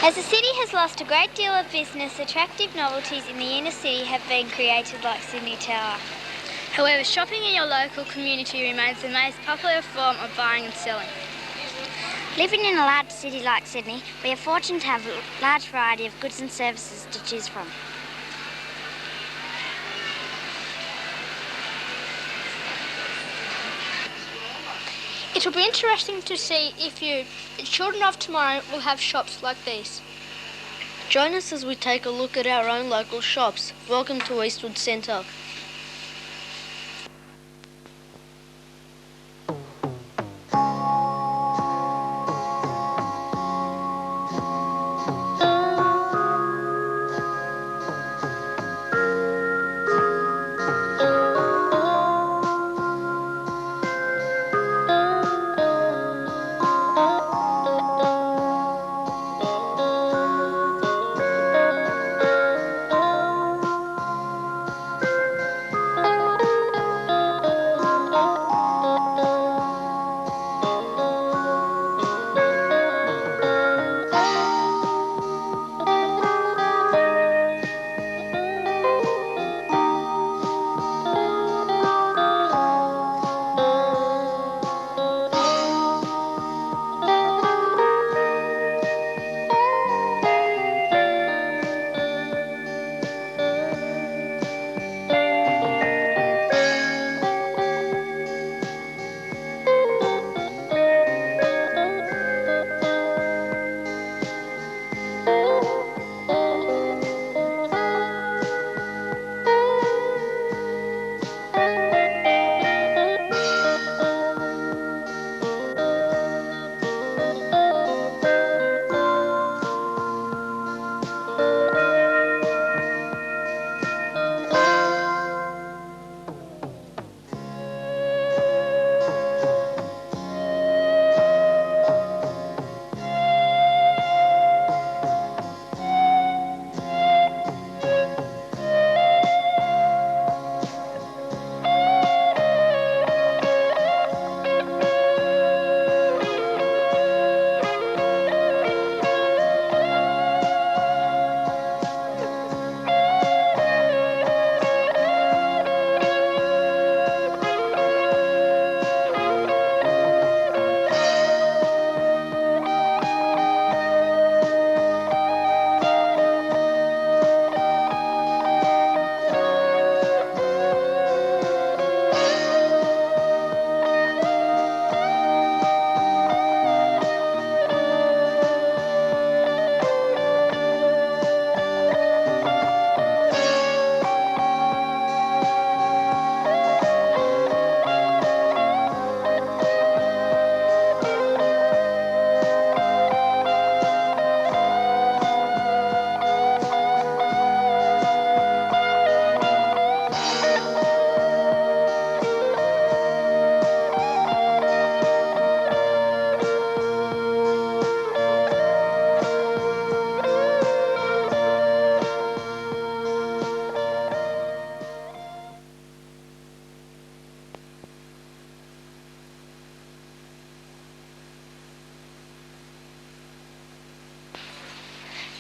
As the city has lost a great deal of business, attractive novelties in the inner city have been created like Sydney Tower. However, shopping in your local community remains the most popular form of buying and selling. Living in a large city like Sydney, we are fortunate to have a large variety of goods and services to choose from. It will be interesting to see if you, the children of tomorrow, will have shops like these. Join us as we take a look at our own local shops. Welcome to Eastwood Centre.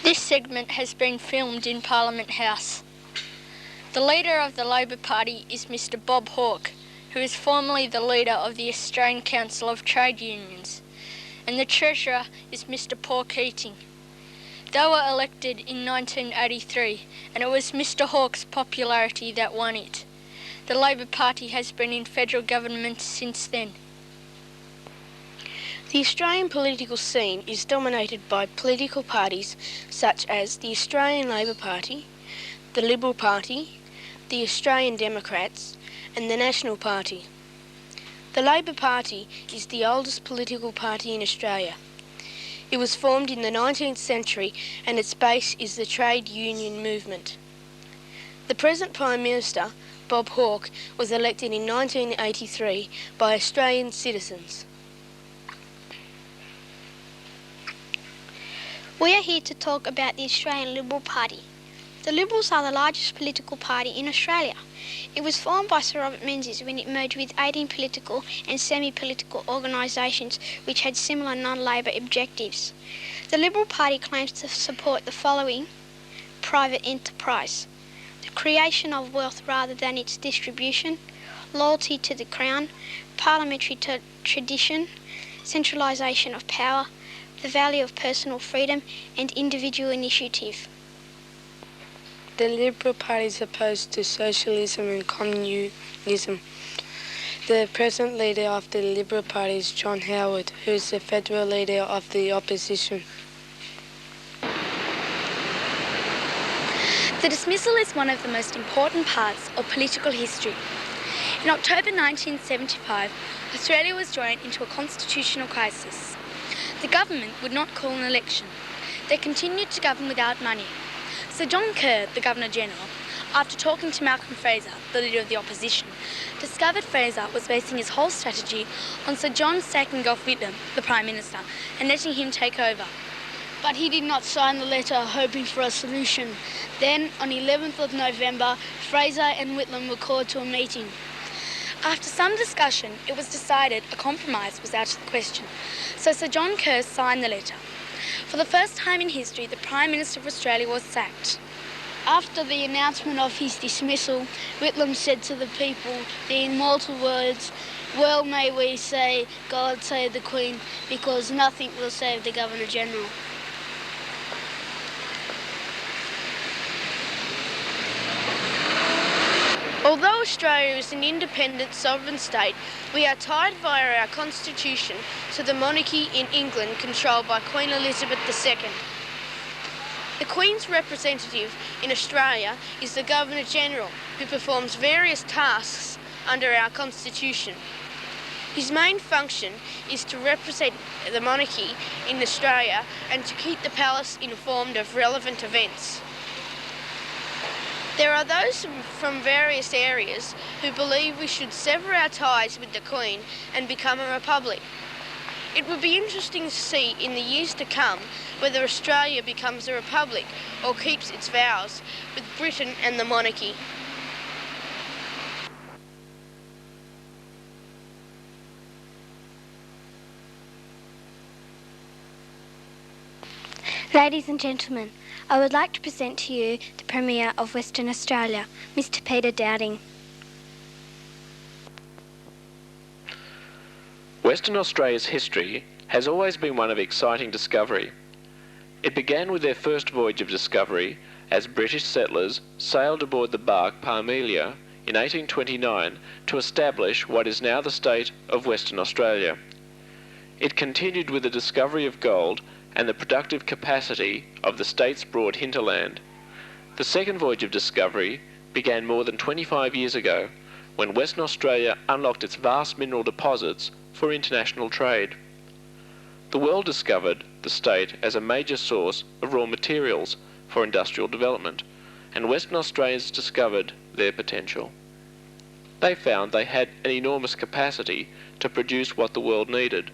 This segment has been filmed in Parliament House. The leader of the Labor Party is Mr Bob Hawke, who is formerly the leader of the Australian Council of Trade Unions, and the Treasurer is Mr Paul Keating. They were elected in 1983, and it was Mr Hawke's popularity that won it. The Labor Party has been in federal government since then. The Australian political scene is dominated by political parties such as the Australian Labor Party, the Liberal Party, the Australian Democrats and the National Party. The Labor Party is the oldest political party in Australia. It was formed in the 19th century and its base is the trade union movement. The present Prime Minister, Bob Hawke, was elected in 1983 by Australian citizens. We are here to talk about the Australian Liberal Party. The Liberals are the largest political party in Australia. It was formed by Sir Robert Menzies when it merged with 18 political and semi-political organisations which had similar non-Labor objectives. The Liberal Party claims to support the following: private enterprise, the creation of wealth rather than its distribution, loyalty to the Crown, parliamentary tradition, centralisation of power, the value of personal freedom and individual initiative. The Liberal Party is opposed to socialism and communism. The present leader of the Liberal Party is John Howard, who is the federal leader of the opposition. The dismissal is one of the most important parts of political history. In October 1975, Australia was thrown into a constitutional crisis. The government would not call an election. They continued to govern without money. Sir John Kerr, the Governor-General, after talking to Malcolm Fraser, the leader of the opposition, discovered Fraser was basing his whole strategy on Sir John sacking off Whitlam, the Prime Minister, and letting him take over. But he did not sign the letter hoping for a solution. Then, on 11th of November, Fraser and Whitlam were called to a meeting. After some discussion, it was decided a compromise was out of the question, so Sir John Kerr signed the letter. For the first time in history, the Prime Minister of Australia was sacked. After the announcement of his dismissal, Whitlam said to the people the immortal words, "Well may we say, God save the Queen, because nothing will save the Governor-General." Although Australia is an independent sovereign state, we are tied via our constitution to the monarchy in England controlled by Queen Elizabeth II. The Queen's representative in Australia is the Governor-General, who performs various tasks under our constitution. His main function is to represent the monarchy in Australia and to keep the palace informed of relevant events. There are those from various areas who believe we should sever our ties with the Queen and become a republic. It would be interesting to see in the years to come whether Australia becomes a republic or keeps its vows with Britain and the monarchy. Ladies and gentlemen, I would like to present to you the Premier of Western Australia, Mr. Peter Dowding. Western Australia's history has always been one of exciting discovery. It began with their first voyage of discovery as British settlers sailed aboard the bark Parmelia in 1829 to establish what is now the state of Western Australia. It continued with the discovery of gold and the productive capacity of the state's broad hinterland. The second voyage of discovery began more than 25 years ago, when Western Australia unlocked its vast mineral deposits for international trade. The world discovered the state as a major source of raw materials for industrial development, and Western Australians discovered their potential. They found they had an enormous capacity to produce what the world needed.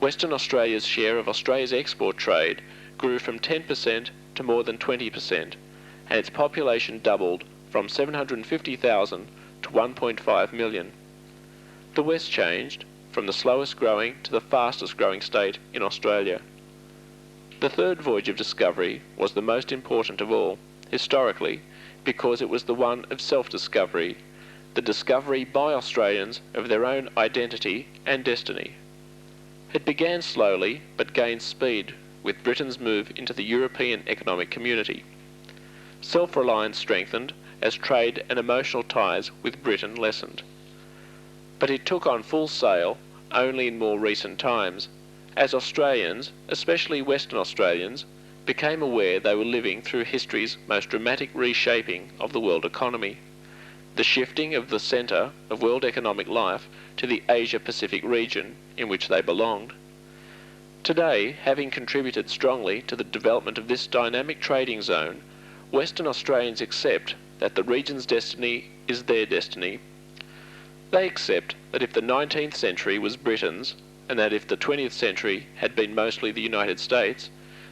Western Australia's share of Australia's export trade grew from 10% to more than 20%, and its population doubled from 750,000 to 1.5 million. The West changed from the slowest growing to the fastest growing state in Australia. The third voyage of discovery was the most important of all, historically, because it was the one of self-discovery, the discovery by Australians of their own identity and destiny. It began slowly but gained speed with Britain's move into the European Economic Community. Self-reliance strengthened as trade and emotional ties with Britain lessened. But it took on full sail only in more recent times, as Australians, especially Western Australians, became aware they were living through history's most dramatic reshaping of the world economy, the shifting of the centre of world economic life to the Asia-Pacific region in which they belonged. Today, having contributed strongly to the development of this dynamic trading zone, Western Australians accept that the region's destiny is their destiny. They accept that if the 19th century was Britain's, and that if the 20th century had been mostly the United States,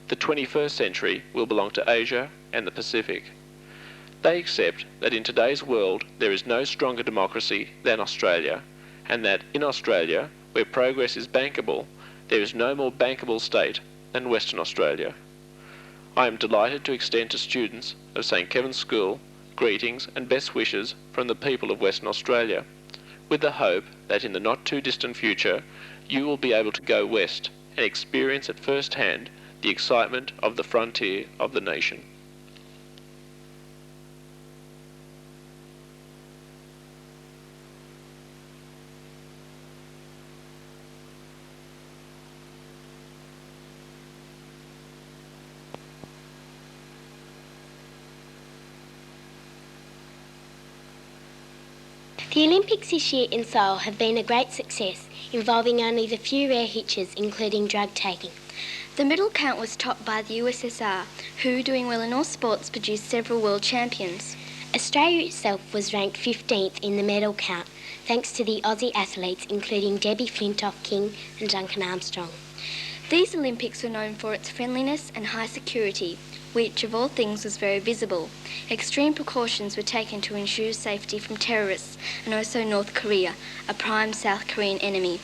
the 21st century will belong to Asia and the Pacific. They accept that in today's world there is no stronger democracy than Australia, and that in Australia, where progress is bankable, there is no more bankable state than Western Australia. I am delighted to extend to students of St. Kevin's School greetings and best wishes from the people of Western Australia, with the hope that in the not too distant future you will be able to go west and experience at first hand the excitement of the frontier of the nation. The Olympics this year in Seoul have been a great success, involving only the few rare hitches, including drug taking. The medal count was topped by the USSR, who, doing well in all sports, produced several world champions. Australia itself was ranked 15th in the medal count, thanks to the Aussie athletes including Debbie Flintoff-King and Duncan Armstrong. These Olympics were known for its friendliness and high security, which of all things was very visible. Extreme precautions were taken to ensure safety from terrorists and also North Korea, a prime South Korean enemy.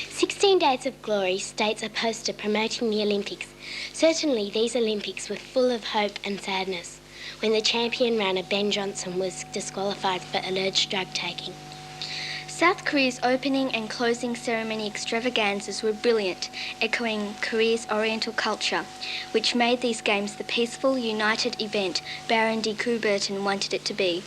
16 Days of Glory states a poster promoting the Olympics. Certainly these Olympics were full of hope and sadness when the champion runner Ben Johnson was disqualified for alleged drug taking. South Korea's opening and closing ceremony extravaganzas were brilliant, echoing Korea's Oriental culture, which made these games the peaceful, united event Baron de Coubertin wanted it to be.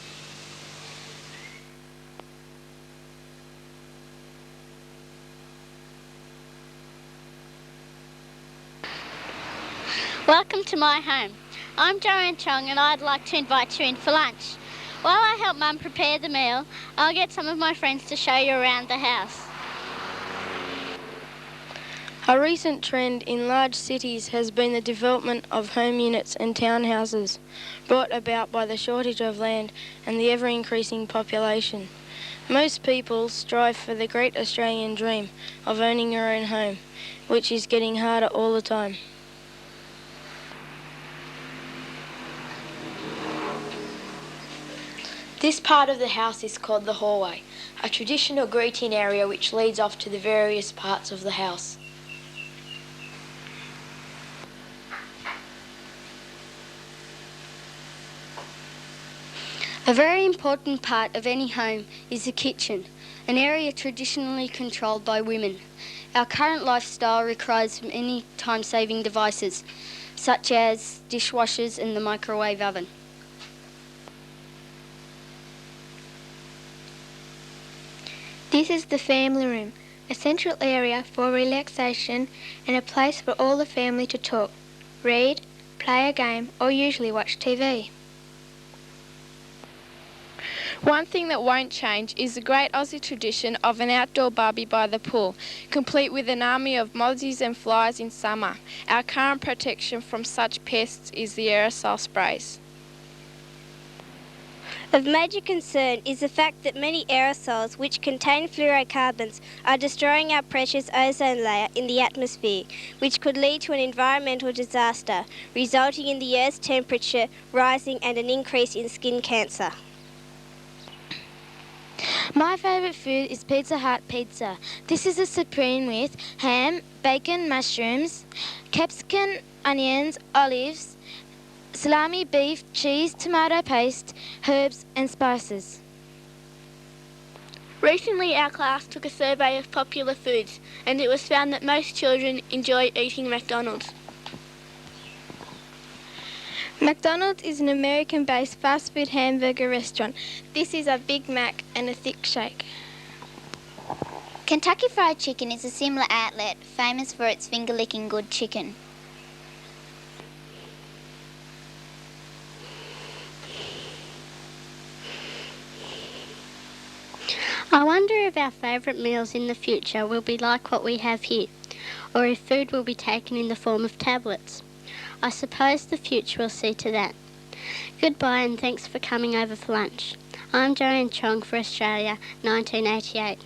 Welcome to my home. I'm Joanne Chong and I'd like to invite you in for lunch. While I help Mum prepare the meal, I'll get some of my friends to show you around the house. A recent trend in large cities has been the development of home units and townhouses, brought about by the shortage of land and the ever-increasing population. Most people strive for the great Australian dream of owning your own home, which is getting harder all the time. This part of the house is called the hallway, a traditional greeting area which leads off to the various parts of the house. A very important part of any home is the kitchen, an area traditionally controlled by women. Our current lifestyle requires many time-saving devices, such as dishwashers and the microwave oven. This is the family room, a central area for relaxation and a place for all the family to talk, read, play a game or usually watch TV. One thing that won't change is the great Aussie tradition of an outdoor barbie by the pool, complete with an army of mozzies and flies in summer. Our current protection from such pests is the aerosol sprays. Of major concern is the fact that many aerosols which contain fluorocarbons are destroying our precious ozone layer in the atmosphere, which could lead to an environmental disaster, resulting in the Earth's temperature rising and an increase in skin cancer. My favourite food is Pizza Hut pizza. This is a supreme with ham, bacon, mushrooms, capsicum, onions, olives, salami, beef, cheese, tomato paste, herbs and spices. Recently our class took a survey of popular foods and it was found that most children enjoy eating McDonald's. McDonald's is an American-based fast food hamburger restaurant. This is a Big Mac and a thick shake. Kentucky Fried Chicken is a similar outlet, famous for its finger-licking good chicken. I wonder if our favourite meals in the future will be like what we have here, or if food will be taken in the form of tablets. I suppose the future will see to that. Goodbye and thanks for coming over for lunch. I'm Joanne Chong for Australia, 1988.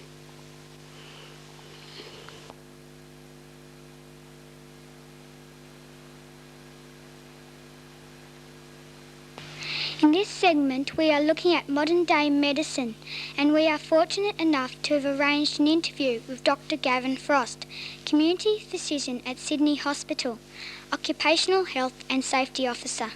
In this segment, we are looking at modern-day medicine, and we are fortunate enough to have arranged an interview with Dr. Gavin Frost, Community Physician at Sydney Hospital, Occupational Health and Safety Officer.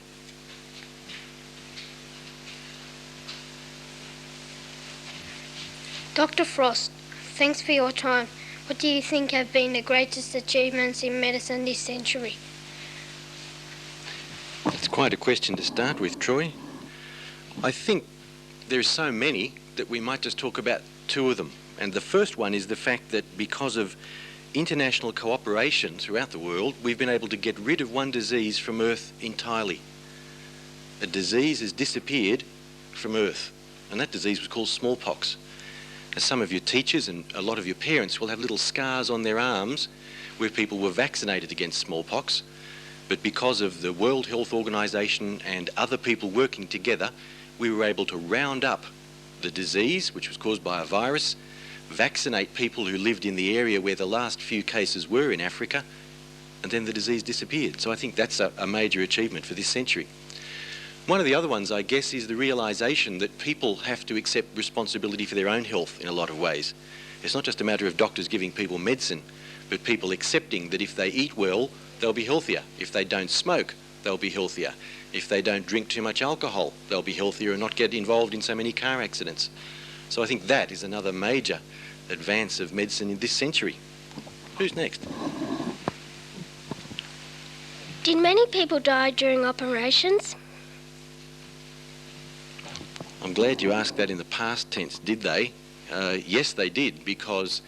Dr. Frost, thanks for your time. What do you think have been the greatest achievements in medicine this century? It's quite a question to start with, Troy. I think there are so many that we might just talk about two of them. And the first one is the fact that because of international cooperation throughout the world, we've been able to get rid of one disease from Earth entirely. A disease has disappeared from Earth, and that disease was called smallpox. Some of your teachers and a lot of your parents will have little scars on their arms where people were vaccinated against smallpox, but because of the World Health Organization and other people working together, we were able to round up the disease, which was caused by a virus, vaccinate people who lived in the area where the last few cases were in Africa, and then the disease disappeared. So I think that's a major achievement for this century. One of the other ones, I guess, is the realisation that people have to accept responsibility for their own health in a lot of ways. It's not just a matter of doctors giving people medicine, but people accepting that if they eat well, they'll be healthier. If they don't smoke, they'll be healthier. If they don't drink too much alcohol, they'll be healthier and not get involved in so many car accidents. So I think that is another major advance of medicine in this century. Who's next? Did many people die during operations? I'm glad you asked that in the past tense. Did they? Yes, they did, because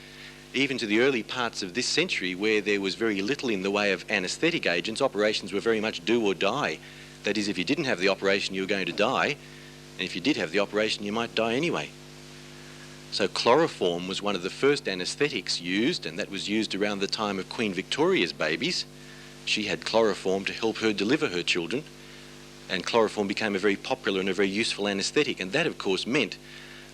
even to the early parts of this century, where there was very little in the way of anaesthetic agents, operations were very much do or die. That is, if you didn't have the operation, you were going to die, and if you did have the operation, you might die anyway. So chloroform was one of the first anaesthetics used, and that was used around the time of Queen Victoria's babies. She had chloroform to help her deliver her children, and chloroform became a very popular and a very useful anaesthetic. And that, of course, meant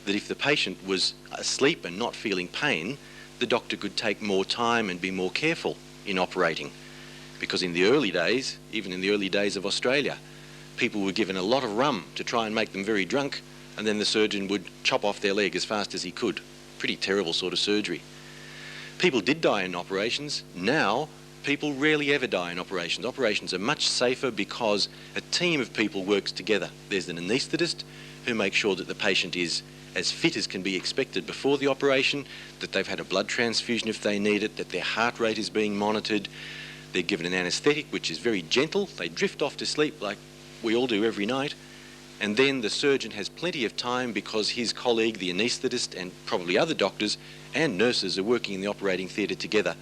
that if the patient was asleep and not feeling pain, the doctor could take more time and be more careful in operating. Because in the early days, even in the early days of Australia, people were given a lot of rum to try and make them very drunk, and then the surgeon would chop off their leg as fast as he could. Pretty terrible sort of surgery. People did die in operations. Now, people rarely ever die in operations. Operations are much safer because a team of people works together. There's an anaesthetist who makes sure that the patient is as fit as can be expected before the operation, that they've had a blood transfusion if they need it, that their heart rate is being monitored. They're given an anaesthetic which is very gentle. They drift off to sleep like we all do every night. And then the surgeon has plenty of time because his colleague, the anaesthetist, and probably other doctors and nurses are working in the operating theatre together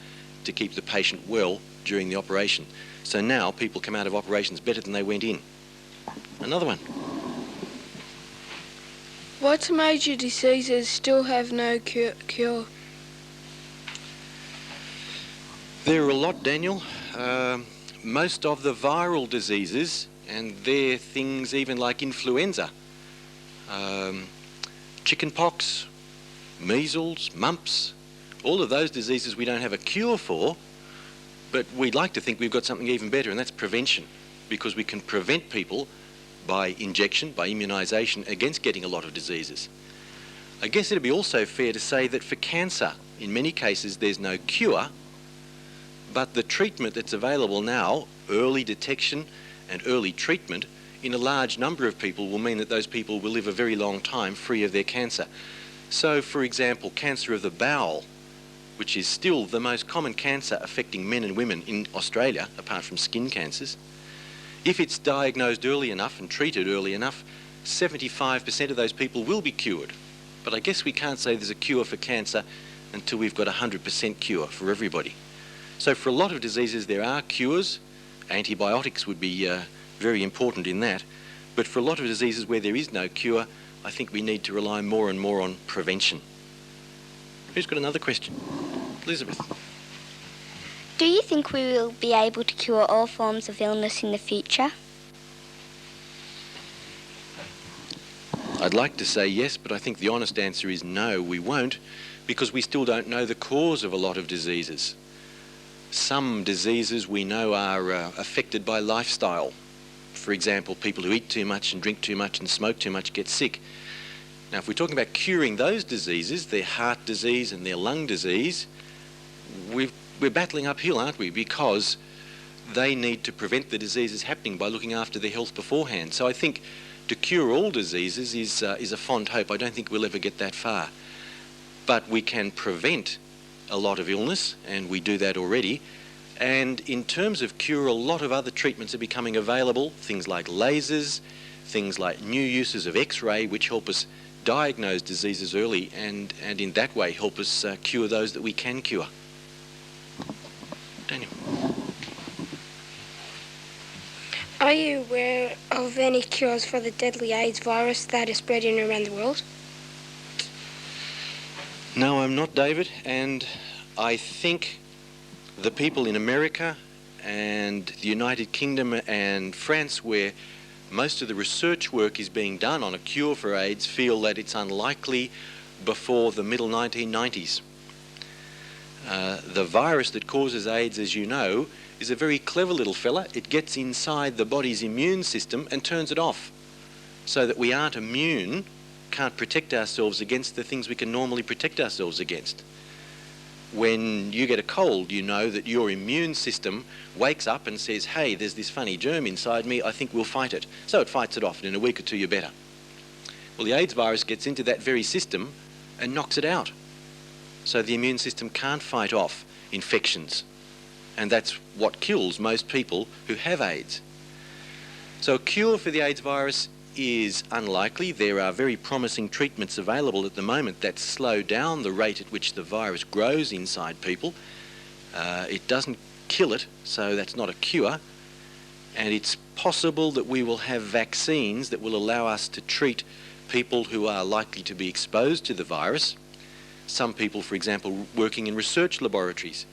to keep the patient well during the operation. So now people come out of operations better than they went in. Another one. What major diseases still have no cure? There are a lot, Daniel. Most of the viral diseases, and they're things even like influenza, chickenpox, measles, mumps, all of those diseases we don't have a cure for, but we'd like to think we've got something even better, and that's prevention, because we can prevent people by injection, by immunisation, against getting a lot of diseases. I guess it'd be also fair to say that for cancer, in many cases there's no cure, but the treatment that's available now, early detection and early treatment, in a large number of people will mean that those people will live a very long time free of their cancer. So, for example, cancer of the bowel, which is still the most common cancer affecting men and women in Australia, apart from skin cancers, if it's diagnosed early enough and treated early enough, 75% of those people will be cured. But I guess we can't say there's a cure for cancer until we've got 100% cure for everybody. So for a lot of diseases there are cures. Antibiotics would be very important in that. But for a lot of diseases where there is no cure, I think we need to rely more and more on prevention. Who's got another question? Elizabeth. Do you think we will be able to cure all forms of illness in the future? I'd like to say yes, but I think the honest answer is no, we won't, because we still don't know the cause of a lot of diseases. Some diseases we know are affected by lifestyle. For example, people who eat too much and drink too much and smoke too much get sick. Now, if we're talking about curing those diseases, their heart disease and their lung disease, we're battling uphill, aren't we? Because they need to prevent the diseases happening by looking after their health beforehand. So I think to cure all diseases is a fond hope. I don't think we'll ever get that far. But we can prevent a lot of illness, and we do that already. And in terms of cure, a lot of other treatments are becoming available, things like lasers, things like new uses of X-ray, which help us diagnose diseases early and in that way help us cure those that we can cure. Daniel. Are you aware of any cures for the deadly AIDS virus that is spreading around the world? No, I'm not, David, and I think the people in America and the United Kingdom and France, where most of the research work is being done on a cure for AIDS, feel that it's unlikely before the middle 1990s. The virus that causes AIDS, as you know, is a very clever little fella. It gets inside the body's immune system and turns it off, so that we aren't immune, can't protect ourselves against the things we can normally protect ourselves against. When you get a cold, you know that your immune system wakes up and says, hey, there's this funny germ inside me, I think we'll fight it. So it fights it off, and in a week or two you're better. Well, the AIDS virus gets into that very system and knocks it out. So the immune system can't fight off infections. And that's what kills most people who have AIDS. So a cure for the AIDS virus is unlikely. There are very promising treatments available at the moment that slow down the rate at which the virus grows inside people. It doesn't kill it, so that's not a cure. And it's possible that we will have vaccines that will allow us to treat people who are likely to be exposed to the virus. Some people, for example, working in research laboratories,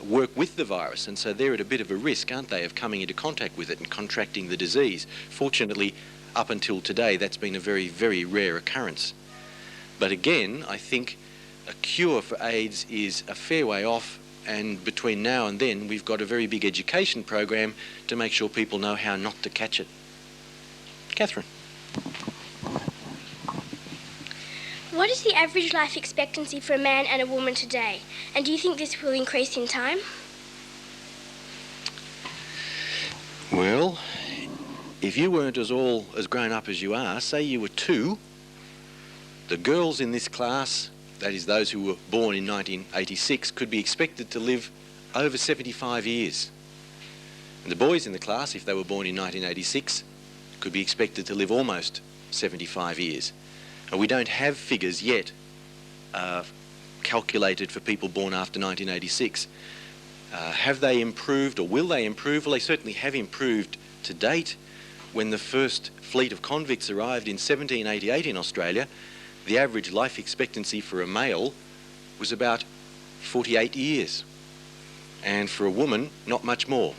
work with the virus, and so they're at a bit of a risk, aren't they, of coming into contact with it and contracting the disease. Fortunately, up until today, that's been a very, very rare occurrence. But again, I think a cure for AIDS is a fair way off, and between now and then, we've got a very big education program to make sure people know how not to catch it. Catherine. What is the average life expectancy for a man and a woman today? And do you think this will increase in time? Well, if you weren't all as grown up as you are, say you were 2, the girls in this class, that is those who were born in 1986, could be expected to live over 75 years. And the boys in the class, if they were born in 1986, could be expected to live almost 75 years. And we don't have figures yet calculated for people born after 1986. Have they improved, or will they improve? Well, they certainly have improved to date. When the first fleet of convicts arrived in 1788 in Australia, the average life expectancy for a male was about 48 years, and for a woman, not much more.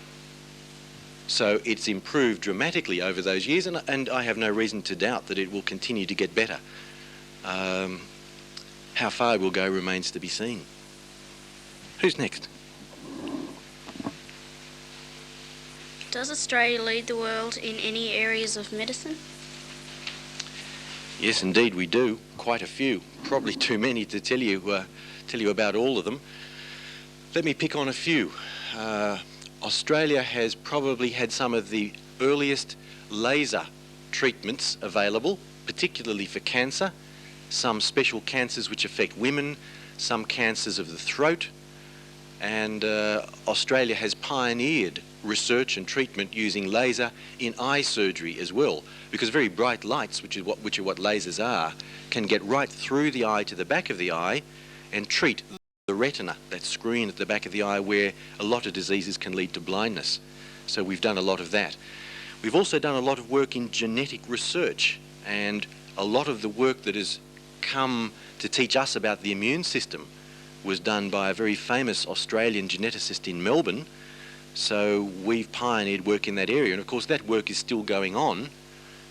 So it's improved dramatically over those years, and I have no reason to doubt that it will continue to get better. How far it will go remains to be seen. Who's next? Does Australia lead the world in any areas of medicine? Yes, indeed we do. Quite a few. Probably too many to tell you about all of them. Let me pick on a few. Australia has probably had some of the earliest laser treatments available, particularly for cancer. Some special cancers which affect women, some cancers of the throat. And Australia has pioneered research and treatment using laser in eye surgery as well, because very bright lights, which are what lasers are, can get right through the eye to the back of the eye and treat the retina, that screen at the back of the eye where a lot of diseases can lead to blindness. So we've done a lot of that. We've also done a lot of work in genetic research, and a lot of the work that has come to teach us about the immune system was done by a very famous Australian geneticist in Melbourne. So we've pioneered work in that area, and of course that work is still going on.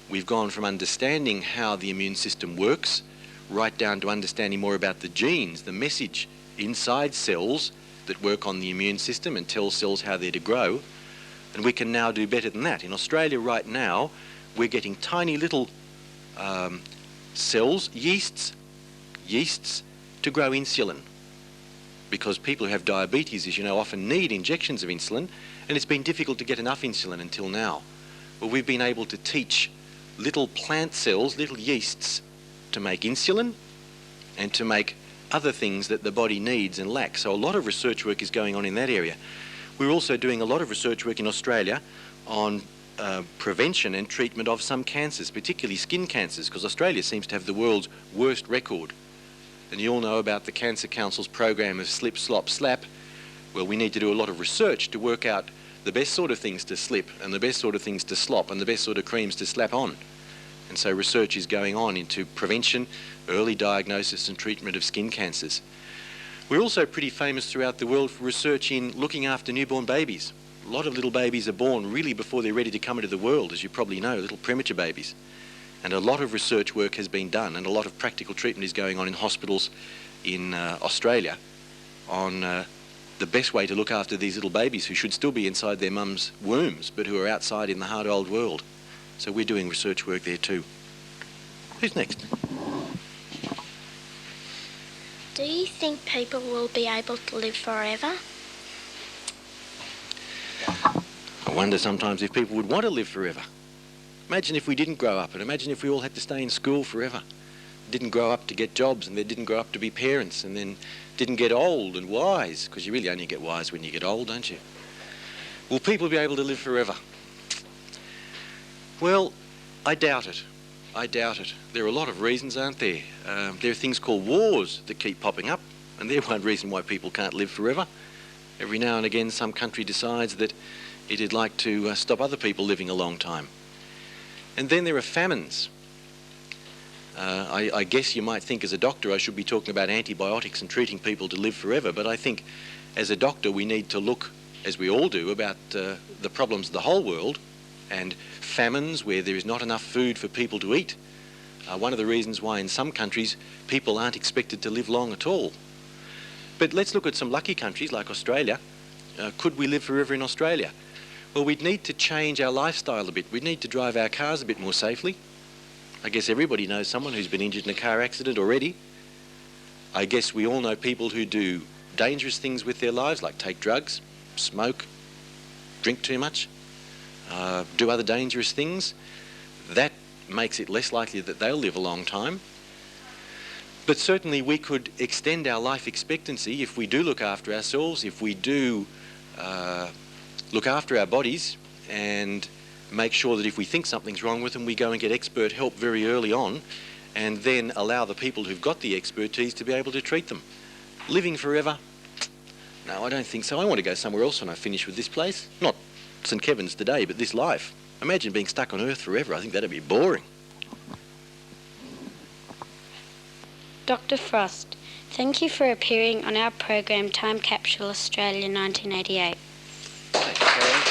We've gone from understanding how the immune system works right down to understanding more about the genes, the message inside cells that work on the immune system and tell cells how they're to grow. And we can now do better than that. In Australia right now, we're getting tiny little cells, yeasts, to grow insulin. Because people who have diabetes, as you know, often need injections of insulin, and it's been difficult to get enough insulin until now. Well, we've been able to teach little plant cells, little yeasts, to make insulin and to make other things that the body needs and lacks. So a lot of research work is going on in that area. We're also doing a lot of research work in Australia on prevention and treatment of some cancers, particularly skin cancers, because Australia seems to have the world's worst record. And you all know about the Cancer Council's program of slip, slop, slap. Well, we need to do a lot of research to work out the best sort of things to slip and the best sort of things to slop and the best sort of creams to slap on. And so research is going on into prevention, early diagnosis and treatment of skin cancers. We're also pretty famous throughout the world for research in looking after newborn babies. A lot of little babies are born really before they're ready to come into the world, as you probably know, little premature babies. And a lot of research work has been done, and a lot of practical treatment is going on in hospitals in Australia on the best way to look after these little babies who should still be inside their mums' wombs, but who are outside in the hard old world. So we're doing research work there too. Who's next? Do you think people will be able to live forever? I wonder sometimes if people would want to live forever. Imagine if we didn't grow up, and imagine if we all had to stay in school forever. Didn't grow up to get jobs, and they didn't grow up to be parents, and then didn't get old and wise, because you really only get wise when you get old, don't you? Will people be able to live forever? Well, I doubt it. I doubt it. There are a lot of reasons, aren't there? There are things called wars that keep popping up, and they're one reason why people can't live forever. Every now and again some country decides that it'd like to stop other people living a long time. And then there are famines. I guess you might think as a doctor I should be talking about antibiotics and treating people to live forever, but I think as a doctor we need to look, as we all do, about the problems of the whole world, and famines where there is not enough food for people to eat. One of the reasons why in some countries people aren't expected to live long at all. But let's look at some lucky countries like Australia. Could we live forever in Australia? Well, we'd need to change our lifestyle a bit. We'd need to drive our cars a bit more safely. I guess everybody knows someone who's been injured in a car accident already. I guess we all know people who do dangerous things with their lives, like take drugs, smoke, drink too much, do other dangerous things. That makes it less likely that they'll live a long time. But certainly we could extend our life expectancy if we do look after ourselves, if we do look after our bodies and make sure that if we think something's wrong with them, we go and get expert help very early on, and then allow the people who've got the expertise to be able to treat them. Living forever? No, I don't think so. I want to go somewhere else when I finish with this place. Not St. Kevin's today, but this life. Imagine being stuck on Earth forever. I think that'd be boring. Dr. Frost, thank you for appearing on our program Time Capsule Australia 1988. Thank you, Caroline.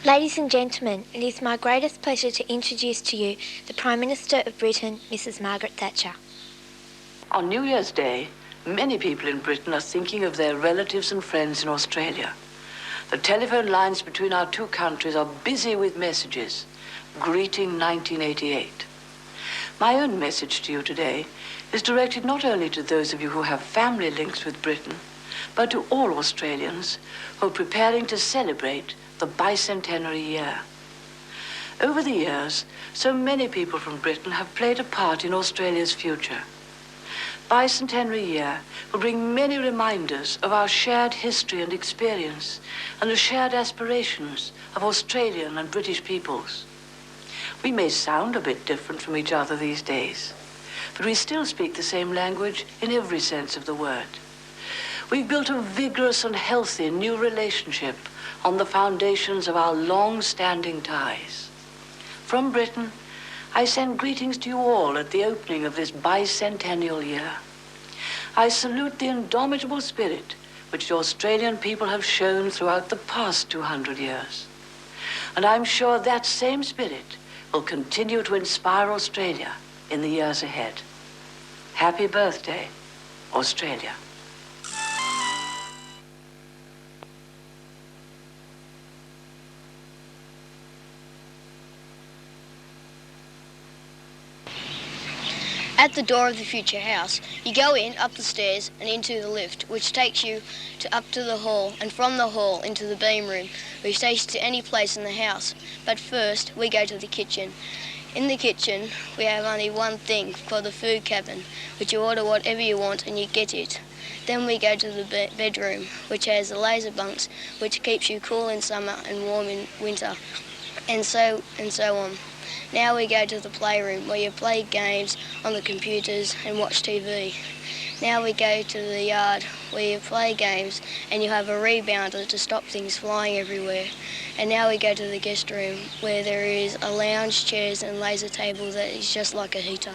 Ladies and gentlemen, it is my greatest pleasure to introduce to you the Prime Minister of Britain, Mrs. Margaret Thatcher. On New Year's Day, many people in Britain are thinking of their relatives and friends in Australia. The telephone lines between our two countries are busy with messages. Greeting 1988. My own message to you today is directed not only to those of you who have family links with Britain, but to all Australians who are preparing to celebrate the bicentenary year. Over the years, so many people from Britain have played a part in Australia's future. Bicentenary year will bring many reminders of our shared history and experience and the shared aspirations of Australian and British peoples. We may sound a bit different from each other these days, but we still speak the same language in every sense of the word. We've built a vigorous and healthy new relationship on the foundations of our long-standing ties. From Britain, I send greetings to you all at the opening of this bicentennial year. I salute the indomitable spirit which the Australian people have shown throughout the past 200 years. And I'm sure that same spirit will continue to inspire Australia in the years ahead. Happy birthday, Australia. At the door of the future house, you go in, up the stairs and into the lift, which takes you up to the hall, and from the hall into the beam room, which takes you to any place in the house. But first, we go to the kitchen. In the kitchen, we have only one thing for the food cabin, which you order whatever you want and you get it. Then we go to the bedroom, which has the laser bunks, which keeps you cool in summer and warm in winter, and so on. Now we go to the playroom where you play games on the computers and watch TV. Now we go to the yard where you play games and you have a rebounder to stop things flying everywhere. And now we go to the guest room where there is a lounge, chairs and laser table that is just like a heater.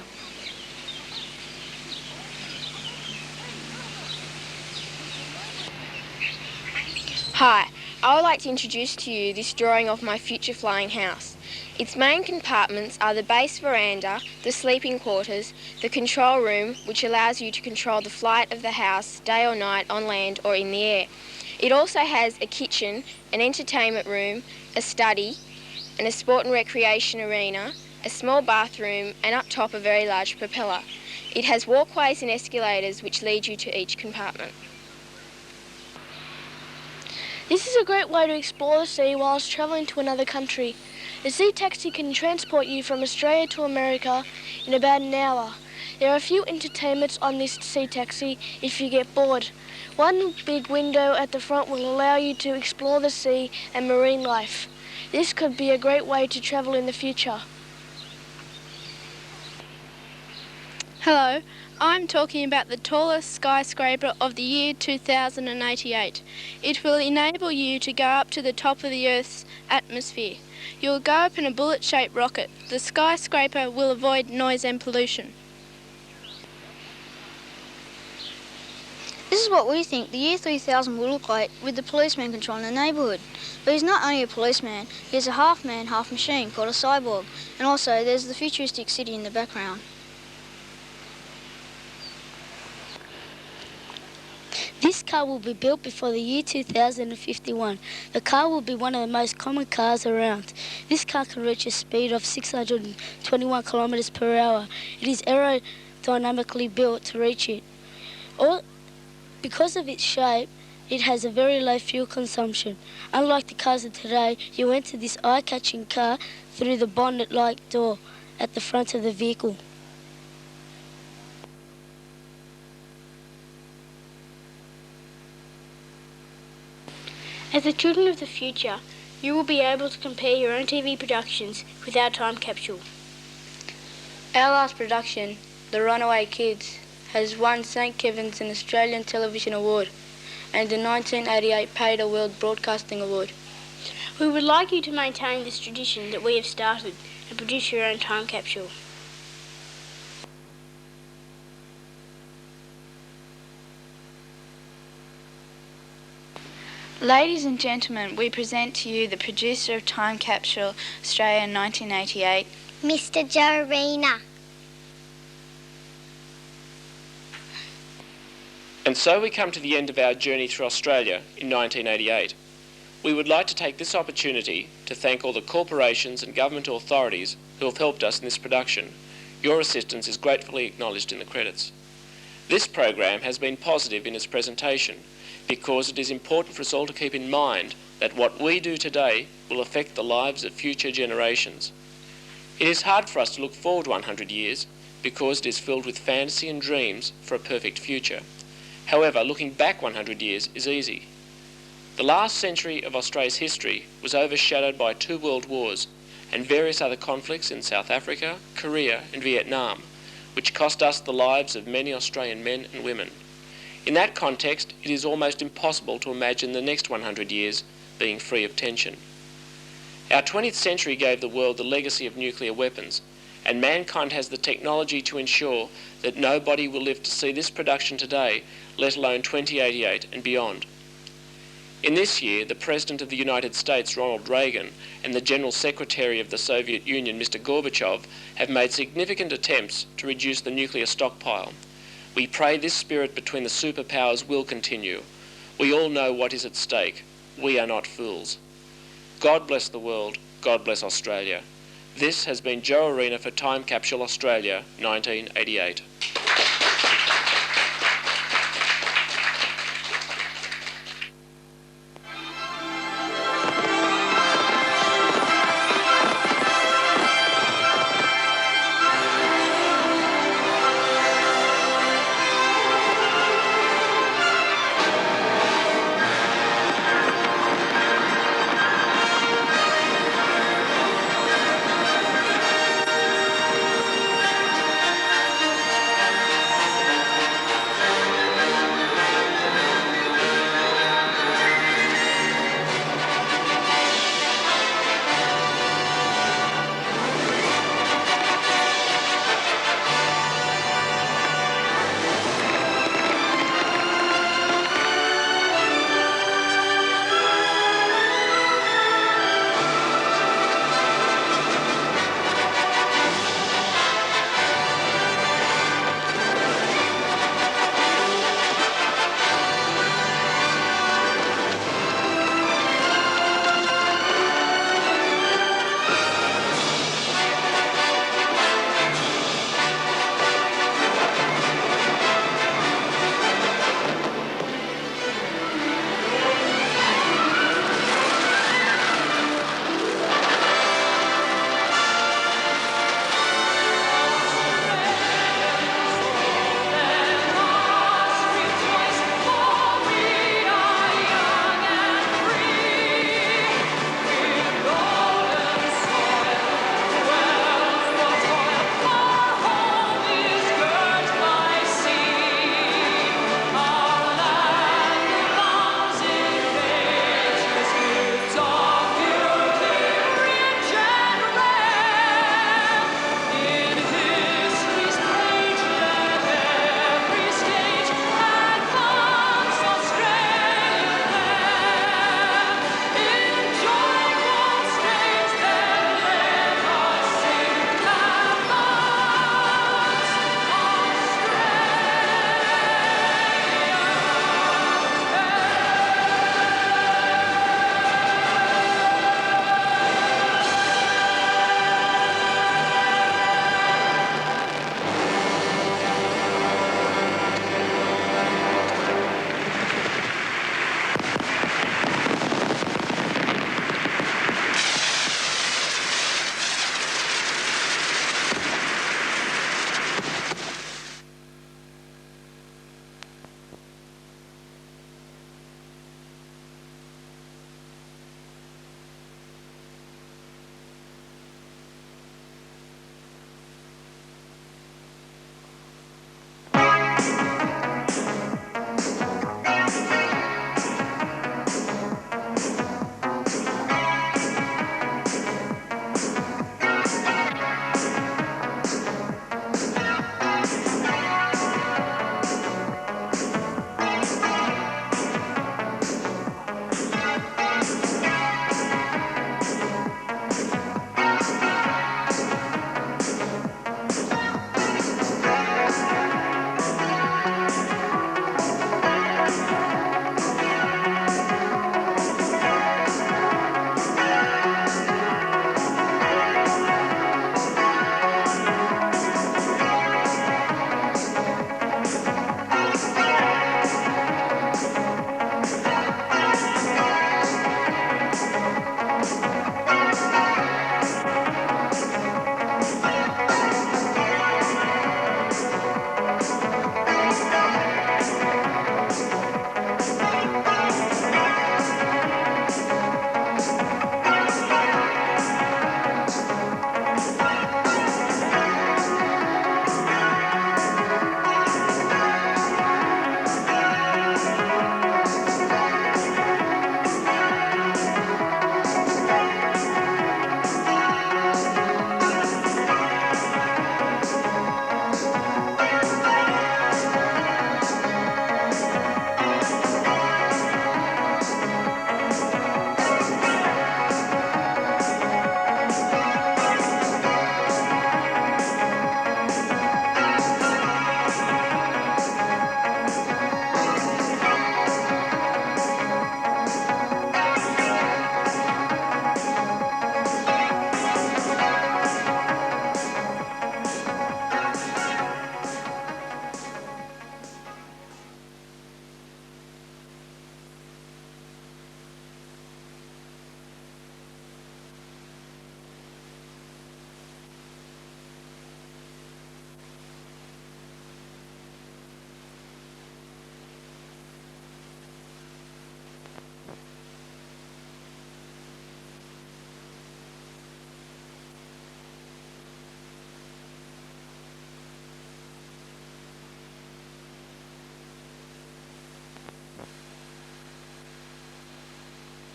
Hi, I would like to introduce to you this drawing of my future flying house. Its main compartments are the base veranda, the sleeping quarters, the control room, which allows you to control the flight of the house day or night on land or in the air. It also has a kitchen, an entertainment room, a study, and a sport and recreation arena, a small bathroom, and up top a very large propeller. It has walkways and escalators which lead you to each compartment. This is a great way to explore the sea whilst travelling to another country. The sea taxi can transport you from Australia to America in about an hour. There are a few entertainments on this sea taxi if you get bored. One big window at the front will allow you to explore the sea and marine life. This could be a great way to travel in the future. Hello, I'm talking about the tallest skyscraper of the year 2088. It will enable you to go up to the top of the Earth's atmosphere. You will go up in a bullet-shaped rocket. The skyscraper will avoid noise and pollution. This is what we think the year 3000 will look like with the policeman controlling the neighbourhood. But he's not only a policeman, he's a half man, half machine called a cyborg. And also there's the futuristic city in the background. This car will be built before the year 2051. The car will be one of the most common cars around. This car can reach a speed of 621 kilometers per hour. It is aerodynamically built to reach it. Because of its shape, it has a very low fuel consumption. Unlike the cars of today, you enter this eye-catching car through the bonnet-like door at the front of the vehicle. As the children of the future, you will be able to compare your own TV productions with our time capsule. Our last production, The Runaway Kids, has won St Kevin's an Australian Television Award and the 1988 PADA World Broadcasting Award. We would like you to maintain this tradition that we have started and produce your own time capsule. Ladies and gentlemen, we present to you the producer of Time Capsule Australia 1988, Mr. Joe Arena. And so we come to the end of our journey through Australia in 1988. We would like to take this opportunity to thank all the corporations and government authorities who have helped us in this production. Your assistance is gratefully acknowledged in the credits. This program has been positive in its presentation because it is important for us all to keep in mind that what we do today will affect the lives of future generations. It is hard for us to look forward 100 years because it is filled with fantasy and dreams for a perfect future. However, looking back 100 years is easy. The last century of Australia's history was overshadowed by 2 world wars and various other conflicts in South Africa, Korea and Vietnam, which cost us the lives of many Australian men and women. In that context, it is almost impossible to imagine the next 100 years being free of tension. Our 20th century gave the world the legacy of nuclear weapons, and mankind has the technology to ensure that nobody will live to see this production today, let alone 2088 and beyond. In this year, the President of the United States, Ronald Reagan, and the General Secretary of the Soviet Union, Mr. Gorbachev, have made significant attempts to reduce the nuclear stockpile. We pray this spirit between the superpowers will continue. We all know what is at stake. We are not fools. God bless the world. God bless Australia. This has been Joe Arena for Time Capsule Australia 1988.